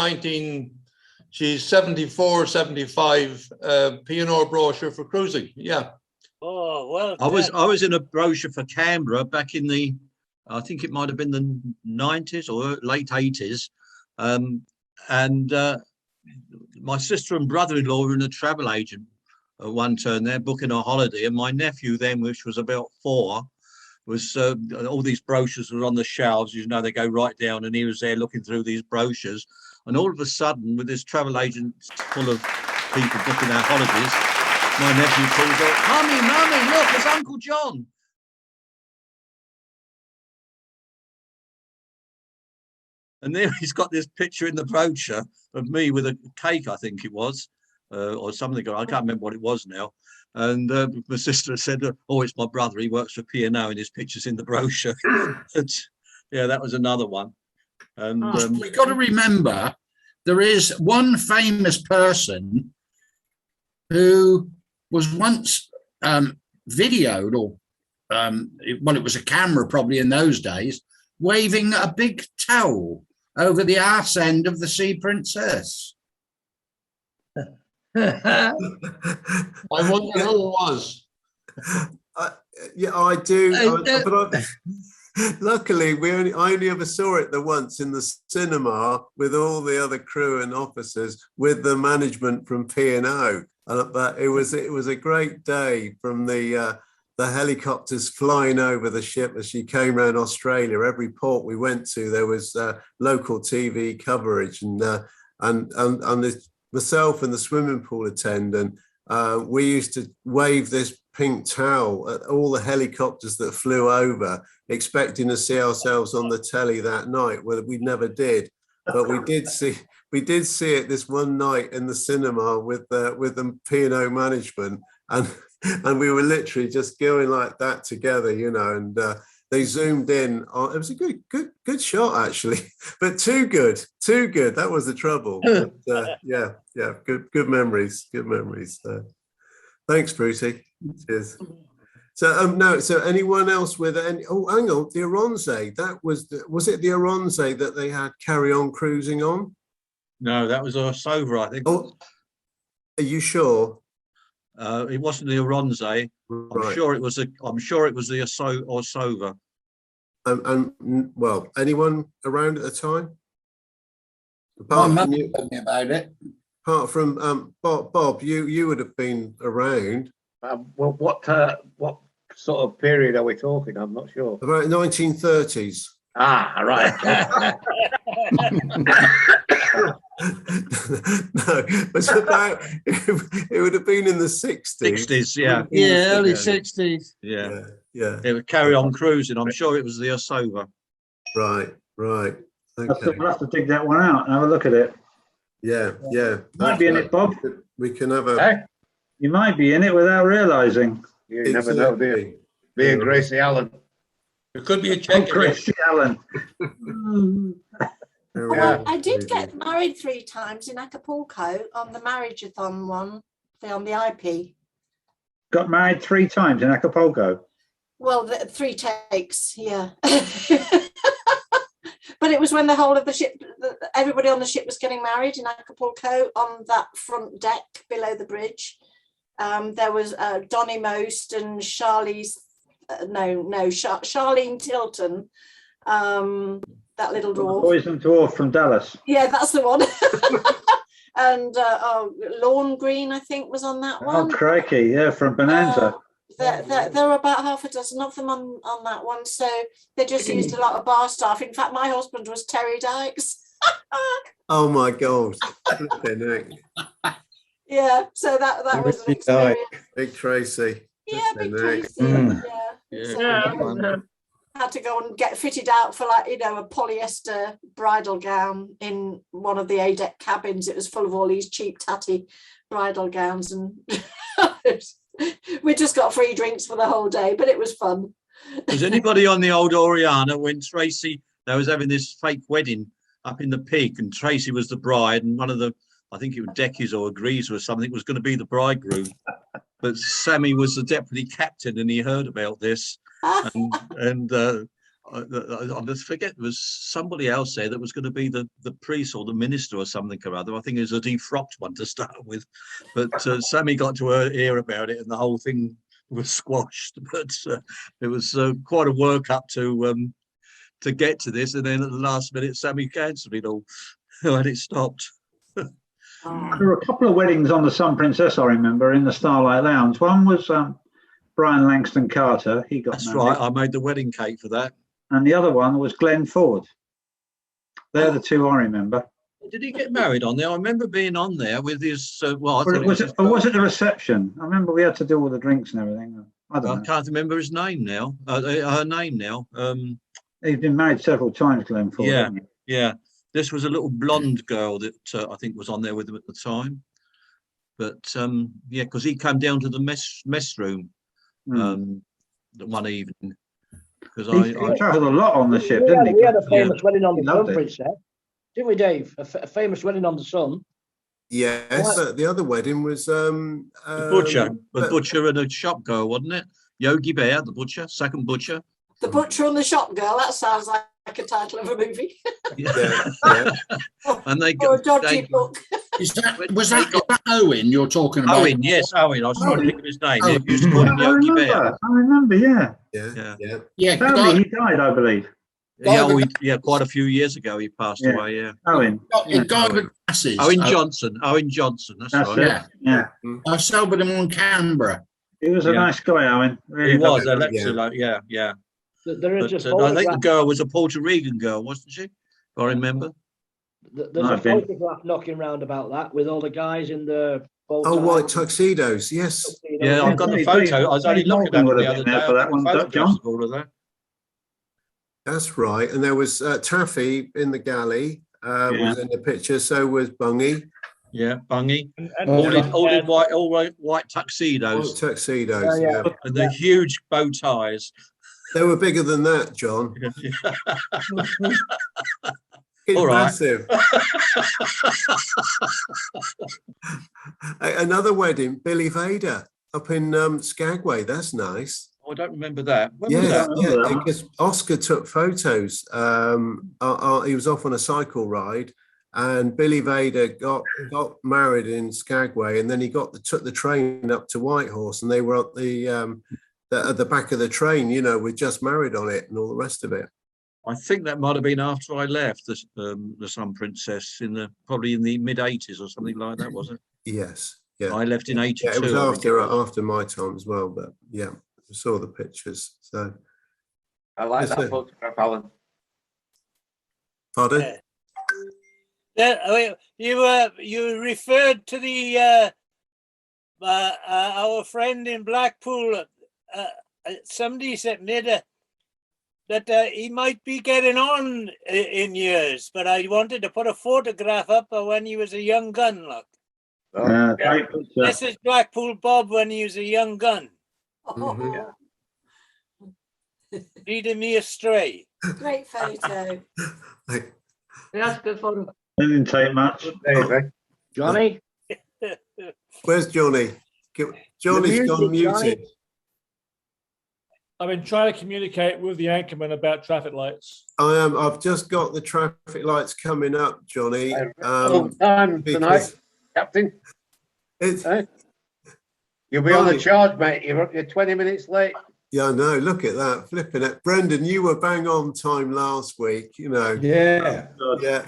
74, 75 P&O brochure for cruising. Yeah. Oh, well. I was in a brochure for Canberra back in the, I think it might have been the 90s or late 80s. My sister and brother-in-law were in a travel agent at one turn there, booking a holiday, and my nephew then, which was about 4, was all these brochures were on the shelves. You know, they go right down, and he was there looking through these brochures, and all of a sudden, with this travel agent full of people booking their holidays, my nephew calls out, Mummy, look, there's Uncle John. And there he's got this picture in the brochure of me with a cake, I think it was, or something. I can't remember what it was now. And my sister said, oh, it's my brother. He works for P&O and his picture's in the brochure. Yeah, that was another one. And we've got to remember, there is one famous person who was once videoed, or well, it was a camera probably in those days, waving a big towel over the arse end of the Sea Princess. I wonder who it was. Yeah, I do. Luckily, I only ever saw it the once in the cinema with all the other crew and officers with the management from P&O. But it was a great day from the helicopters flying over the ship as she came around Australia. Every port we went to, there was local TV coverage, and myself and the swimming pool attendant, we used to wave this pink towel at all the helicopters that flew over, expecting to see ourselves on the telly that night. Well, we never did, but we did see it this one night in the cinema with the P&O management, and we were literally just going like that together, you know, and they zoomed in. It was a good shot, actually, but too good. That was the trouble. But, yeah, good memories. Thanks, Brucey. Cheers. So, so anyone else with any? Oh, hang on, the Aronze. That was it the Aronze that they had Carry On Cruising on? No, that was Sova, I think. Oh, are you sure? It wasn't the Aronze. I'm sure it was the Sova. And well, anyone around at the time? My mum told me about it. Apart from Bob, you would have been around. Well, what sort of period are we talking? I'm not sure. About 1930s. Ah, right. No, it's about. It would have been in the 60s. 60s, yeah. Yeah, early 60s. Yeah. It would Carry On Cruising. I'm sure it was the Sova. Right. Okay. We'll have to dig that one out and have a look at it. Yeah. Might be in it, Bob. We can have a. Hey? You might be in it without realising. You never know, do you? Me and Gracie Allen. It could be a check. Gracie Allen. Well, I did get married 3 times in Acapulco on the marriage-a-thon one, on the IP. Got married 3 times in Acapulco. Well, 3 takes, yeah. But it was when the whole of the ship, everybody on the ship was getting married in Acapulco on that front deck below the bridge. There was Donnie Most and Charlene Tilton, that little dwarf. Poison Dwarf from Dallas. Yeah, that's the one. And Lorne Green, I think, was on that one. Oh, crikey, yeah, from Bonanza. There were about half a dozen of them on that one, so they just used a lot of bar staff. In fact, my husband was Terry Dykes. Oh my God! Yeah, so that was an experience. Big Tracy. Yeah, Big Tracy. Yeah. Yeah. had to go and get fitted out for, like, you know, a polyester bridal gown in one of the A-deck cabins. It was full of all these cheap tatty bridal gowns, and we just got free drinks for the whole day, but it was fun. Was anybody on the old Oriana when Tracy, they was having this fake wedding up in the Peak, and Tracy was the bride, and one of the, I think it was Deckies or Agrees or something, was going to be the bridegroom, but Sammy was the deputy captain, and he heard about this, and I just forget, there was somebody else there that was going to be the priest or the minister or something or other. I think it was a defrocked one to start with, but Sammy got to hear about it, and the whole thing was squashed. But it was quite a work up to get to this, and then at the last minute Sammy cancelled it all and it stopped. There were a couple of weddings on the Sun Princess, I remember, in the Starlight Lounge. One was Brian Langston Carter. He got That's married. right, I made the wedding cake for that. And the other one was Glenn Ford. They're the two I remember. Did he get married on there? I remember being on there with his well, I Was it the reception? I remember we had to do all the drinks and everything. I don't know. can't remember his name now. Her name now. He's been married several times, Glenn Ford. Yeah, hasn't yeah. This was a little blonde girl that I think was on there with him at the time. But yeah, because he came down to the mess room one evening. Because he travelled a lot on the ship, didn't he? We had a famous wedding on the Sun, Princess, didn't we, Dave? A famous wedding on the Sun. Yes, the other wedding was the butcher and a shop girl, wasn't it? Yogi Bear, the butcher, second butcher. The Butcher and the Shop Girl. That sounds like a title of a movie. Yeah. And they or a dodgy book. Was that Owen you're talking about? Owen, yes, Owen. I was trying to think of his name. He used to call him Yogi Bear. I remember, yeah. Yeah, Sadly, he died, I believe. Yeah, quite a few years ago he passed away. Yeah. Owen. The guy with glasses. Owen Johnson. Owen Johnson. That's right. Yeah. I sobered him on Canberra. He was a nice guy, Owen. Really he was. lovely. Yeah. There is just I think the girl was a Puerto Rican girl, wasn't she? If I remember. There's a photograph knocking around about that with all the guys in the white tuxedos. Yes. Yeah, I've got the photo. I was only looking at it the other day. For that one, John. That's right. And there was Taffy in the galley. Was in the picture. So was Bungy. Yeah, Bungy. All in white tuxedos. White tuxedos. Yeah. And the huge bow ties. They were bigger than that, John. It's all right. massive. Another wedding, Billy Vader up in Skagway. That's nice. Oh, I don't remember that. When was that? Yeah, because Oscar took photos. He was off on a cycle ride, and Billy Vader got married in Skagway, and then he took the train up to Whitehorse, and they were at the back of the train, with Just Married on it and all the rest of it. I think that might have been after I left the Sun Princess probably in the mid-80s or something like that, was it? Yes. Yeah. I left in 82. Yeah, it was after my time as well, but yeah, I saw the pictures. So I like that photograph, Alan. Pardon? You referred to the our friend in Blackpool. Somebody said that he might be getting on in years, but I wanted to put a photograph up of when he was a young gun. Look, this is Blackpool Bob when he was a young gun. Leading me astray. Great photo. That's a good photo. Didn't take much. Johnny? Where's Johnny? Johnny's gone muted. I've been trying to communicate with the anchorman about traffic lights. I've just got the traffic lights coming up, Johnny. Time tonight, Captain. You'll be on the charge, mate. You're 20 minutes late. Yeah, I know. Look at that. Flipping it. Brendan, you were bang on time last week, Yeah. Yeah.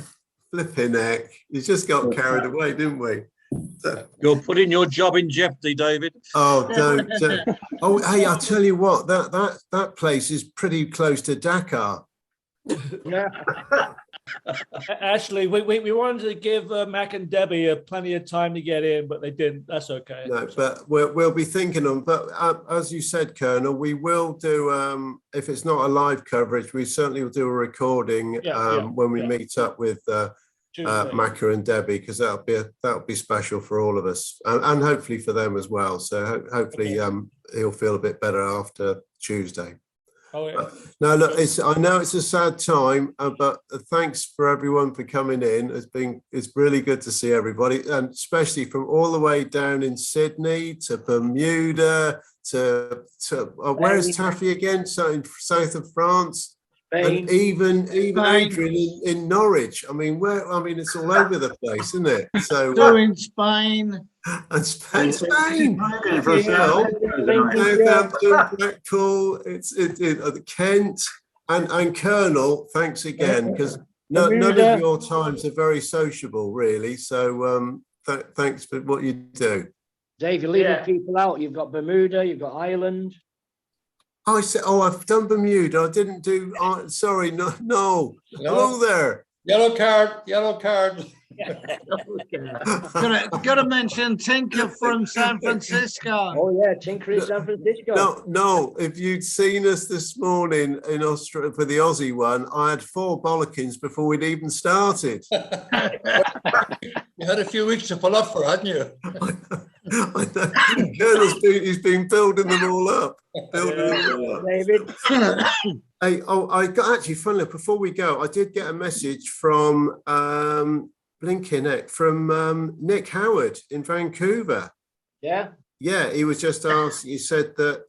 Flipping heck. You just got carried away, didn't we? You're putting your job in jeopardy, David. Oh, don't. Oh, hey, I'll tell you what, that place is pretty close to Dakar. Yeah. Actually, we wanted to give Mac and Debbie plenty of time to get in, but they didn't. That's okay. No, but we'll be thinking on. But as you said, Colonel, we will do. If it's not a live coverage, we certainly will do a recording when we meet up with Macca and Debbie, because that'll be special for all of us, and hopefully for them as well. So hopefully he'll feel a bit better after Tuesday. Oh, yeah. No, look, I know it's a sad time, but thanks for everyone for coming in. It's really good to see everybody, and especially from all the way down in Sydney to Bermuda to where's Taffy again? So in south of France. Spain. And even Adrian in Norwich. I mean, it's all over the place, isn't it? So in Spain. And Spain. Southampton, Blackpool, Kent, and Colonel. Thanks again, because none of your times are very sociable, really. So thanks for what you do. Dave, you're leaving people out. You've got Bermuda. You've got Ireland. I said, I've done Bermuda. I didn't do. Sorry, no. Hello there. Yellow card. Gotta mention Tinker from San Francisco. Oh yeah, Tinker in San Francisco. No. If you'd seen us this morning in Australia for the Aussie one, I had 4 bollockins before we'd even started. You had a few weeks to pull up for, hadn't you? I know. Colonel's he's been building them all up. David. Hey, I got actually, funnily enough, before we go, I did get a message from from Nick Howard in Vancouver. Yeah. Yeah, he was just asked. He said that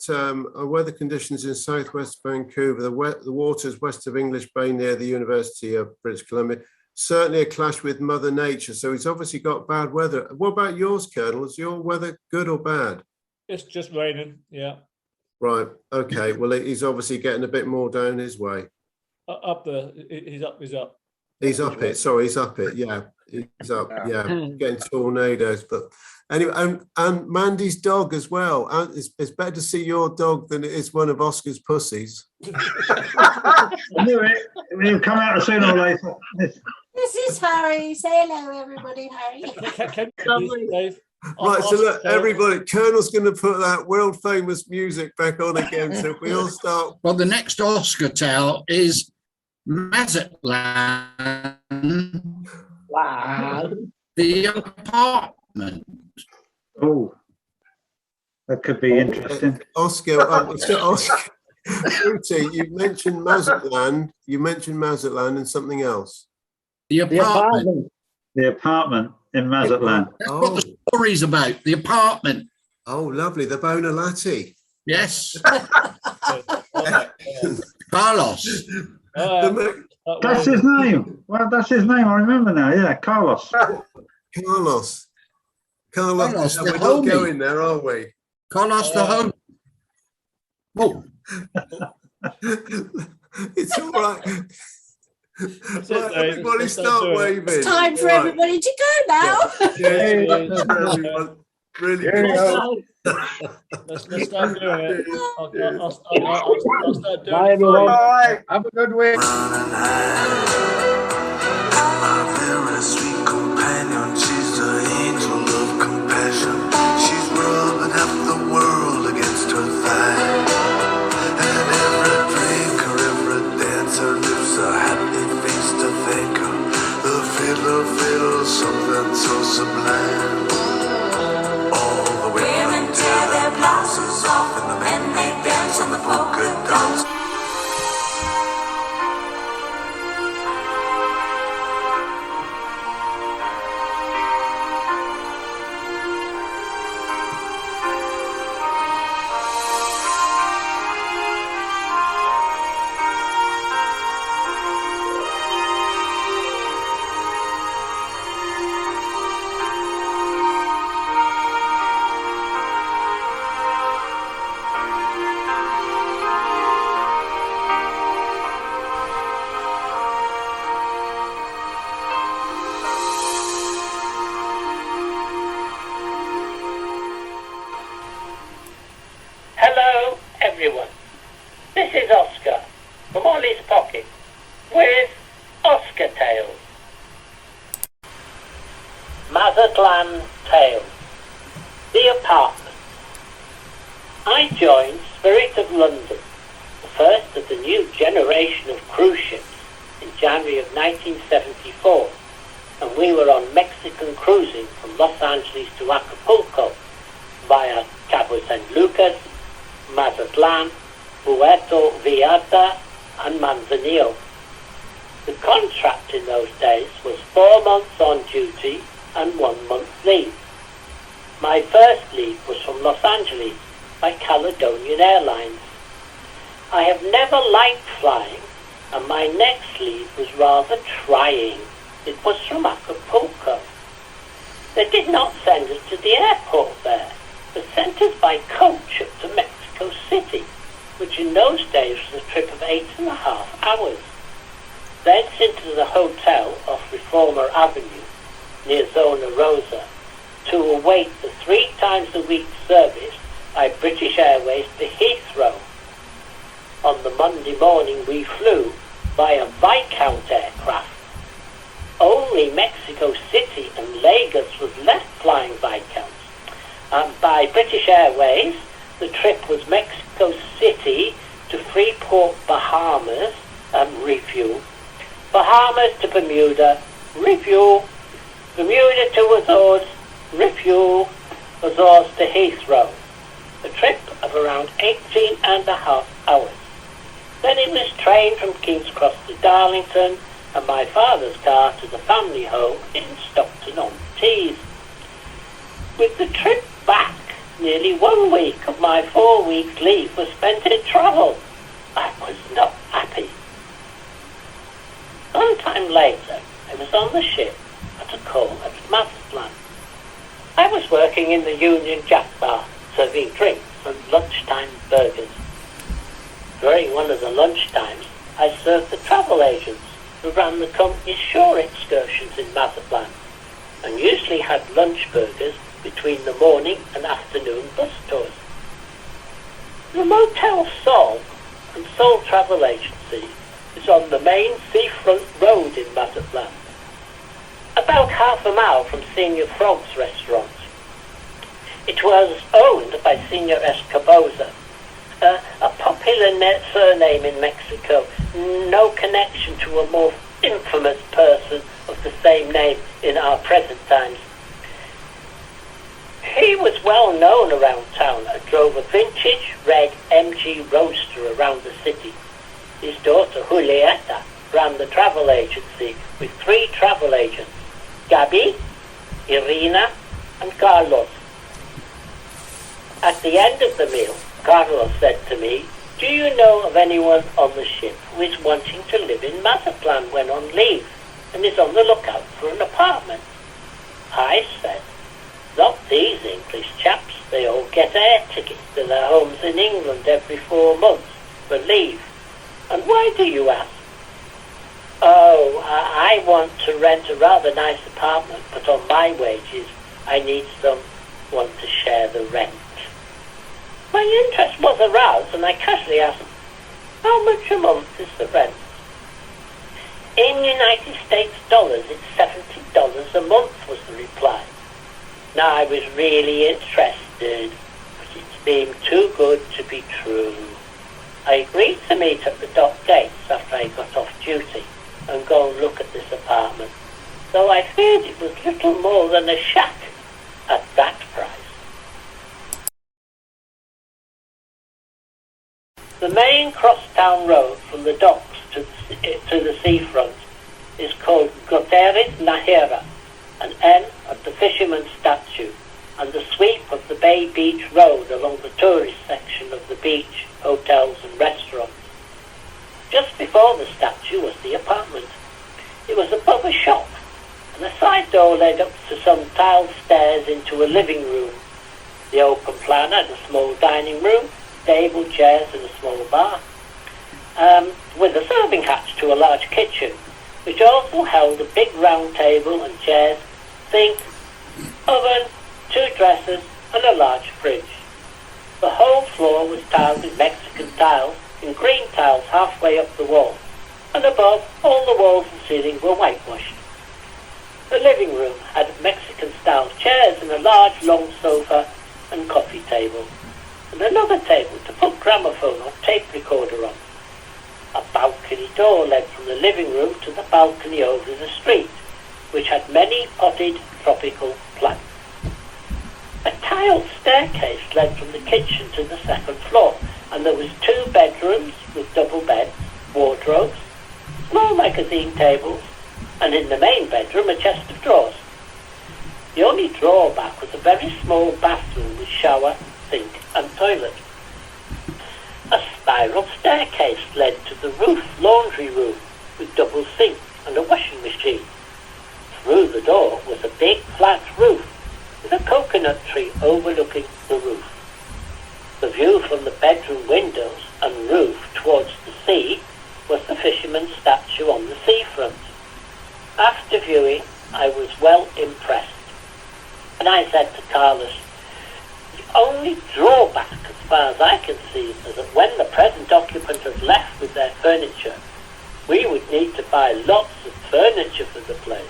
weather conditions in southwest Vancouver, the waters west of English Bay near the University of British Columbia, certainly a clash with Mother Nature. So he's obviously got bad weather. What about yours, Colonel? Is your weather good or bad? It's just raining. Yeah. Right. Okay. Well, he's obviously getting a bit more down his way. Up there. He's up. He's up it. Sorry, he's up it. Yeah, he's up. Yeah, getting tornadoes. But anyway, and Mandy's dog as well. It's better to see your dog than it is one of Oscar's pussies. I knew it. We'll come out sooner or later. This is Harry. Say hello, everybody, Harry. Right, so look, everybody, Colonel's going to put that world famous music back on again. So if we all start. Well, the next Oscar tale is Mazatlan. Wow. The apartment. Oh, that could be interesting. Oscar, Oscar. Ruti, you mentioned Mazatlan. And something else. The apartment. The apartment in Mazatlan. What the story's about. The apartment. Oh, lovely. The Bonalati. Yes. Carlos. That's his name. Well, that's his name. I remember now. Yeah, Carlos. Carlos. We're not going there, are we? Carlos the home. Oh. It's all right. Right, everybody start waving. It's time for everybody to go now. Yeah, really good. Let's start doing it. I'll start doing Bye, everyone. Bye. Have a good week. My very sweet companion, she's the angel of compassion. She's rubbing half the world against her thigh. And every drink or every dance, her lips are happy face to thank her. The fiddler fiddles something so sublime. All the women tear their blouses off and the men they dance on the polka dots. Land Tale. The Apartment. I joined Spirit of London, the first of the new generation of cruise ships, in January of 1974, and we were on Mexican cruising from Los Angeles to Acapulco via Cabo San Lucas, Mazatlan, Puerto Vallarta, and Manzanillo. The contract in those days was 4 months on duty and 1 month leave. My first leave was from Los Angeles by Caledonian Airlines. I have never liked flying, and my next leave was rather trying. It was from Acapulco. They did not send us to the airport there, but sent us by coach up to Mexico City, which in those days was a trip of 8.5 hours. Thence into the hotel off Reformer Avenue, near Zona Rosa, to await the 3 times a week service by British Airways to Heathrow. On the Monday morning we flew by a Viscount aircraft. Only Mexico City and Lagos was left flying Viscounts. By British Airways, the trip was Mexico City to Freeport, Bahamas, refuel. Bahamas to Bermuda, refuel. Bermuda to Azores, refuel. Azores to Heathrow. A trip of around 18.5 hours. Then it was train from King's Cross to Darlington, and my father's car to the family home in Stockton-on-Tees. With the trip back, nearly 1 week of my 4 weeks leave was spent in travel. I was not happy. Some time later, I was on the ship at a call at Mazatlan. I was working in the Union Jack Bar, serving drinks and lunchtime burgers. During one of the lunch times, I served the travel agents who ran the company's shore excursions in Mazatlan, and usually had lunch burgers between the morning and afternoon bus tours. The Motel Sol and Sol Travel Agency is on the main seafront road in Mazatlan, about half a mile from Senior Frog's restaurant. It was owned by Senor Escoboza, a popular surname in Mexico, no connection to a more infamous person of the same name in our present times. He was well known around town and drove a vintage red MG Roadster around the city. His daughter Julieta ran the travel agency with 3 travel agents, Gabi, Irina, and Carlos. At the end of the meal, Carlos said to me, "Do you know of anyone on the ship who is wanting to live in Mazatlan when on leave and is on the lookout for an apartment?" I said, "Not these English chaps. They all get air tickets to their homes in England every 4 months for leave. And why do you ask?" "Oh, I want to rent a rather nice apartment, but on my wages, I need someone to share the rent." My interest was aroused, and I casually asked, "How much a month is the rent?" "In United States dollars, it's $70 a month," was the reply. Now I was really interested, but it seemed too good to be true. I agreed to meet at the dock gates after I got off duty and go and look at this apartment, though I feared it was little more than a shack at that price. The main crosstown road from the docks to the seafront is called Gutierrez Najera, an N of the fisherman's statue, and the sweep of the Bay Beach Road along the tourist section of the beach, hotels and restaurants. Just before the statue was the apartment. It was above a shop, and a side door led up to some tiled stairs into a living room. The open plan had a small dining room, table, chairs and a small bar, with a serving hatch to a large kitchen, which also held a big round table and chairs, sink, oven, 2 dressers and a large fridge. The whole floor was tiled with Mexican tiles and green tiles halfway up the wall, and above all the walls and ceiling were whitewashed. The living room had Mexican-style chairs and a large long sofa and coffee table, and another table to put gramophone or tape recorder on. A balcony door led from the living room to the balcony over the street, which had many potted tropical plants. A tiled staircase led from the kitchen to the second floor, and there was 2 bedrooms with double beds, wardrobes, small magazine tables, and in the main bedroom a chest of drawers. The only drawback was a very small bathroom with shower, sink and toilet. A spiral staircase led to the roof laundry room with double sink and a washing machine. Through the door was a big flat roof with a coconut tree overlooking the roof. The view from the bedroom windows and roof towards the sea was the fisherman's statue on the seafront. After viewing, I was well impressed, and I said to Carlos, the only drawback as far as I can see is that when the present occupant has left with their furniture, we would need to buy lots of furniture for the place.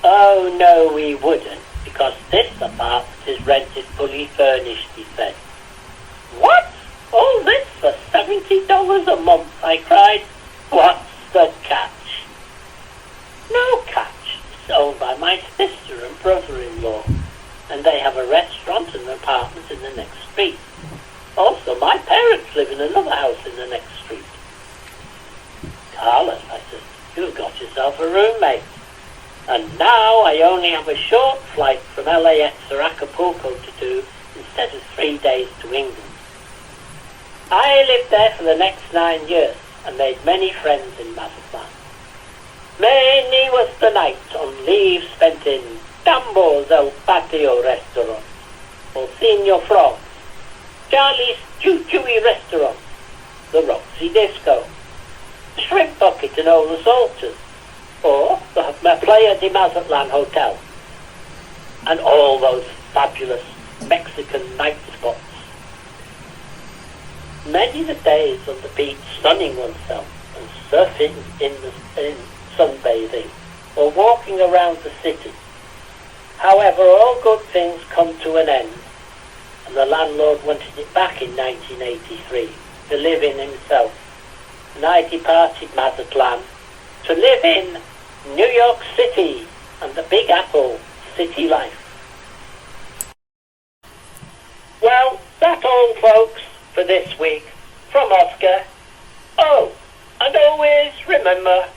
Oh no, we wouldn't, because this apartment is rented fully furnished, he said. What? All this for $70 a month, I cried. What's the catch? No catch. It's owned by my sister and brother-in-law, and they have a restaurant and an apartment in the next street. Also, my parents live in another house in the next street. Carlos, I said, you've got yourself a roommate. And now I only have a short flight from LAX or Acapulco to do instead of 3 days to England. I lived there for the next 9 years and made many friends in Mazatlan. Many was the night on leave spent in Tambo's El Patio restaurant, or Senor Frog's, Charlie's Choo-Chooey restaurant, the Roxy Disco, the Shrimp Bucket and Ola Salters, or the Playa de Mazatlan Hotel, and all those fabulous Mexican night spots. Many the days on the beach sunning oneself and surfing in sunbathing or walking around the city. However, all good things come to an end, and the landlord wanted it back in 1983 to live in himself, and I departed Mazatlan to live in New York City and the Big Apple city life. Well, that's all, folks, for this week. From Oscar. Oh, and always remember,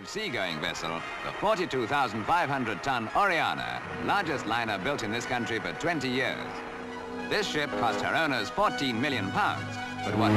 seagoing vessel, the 42,500-ton Oriana, largest liner built in this country for 20 years. This ship cost her owners £14 million, but what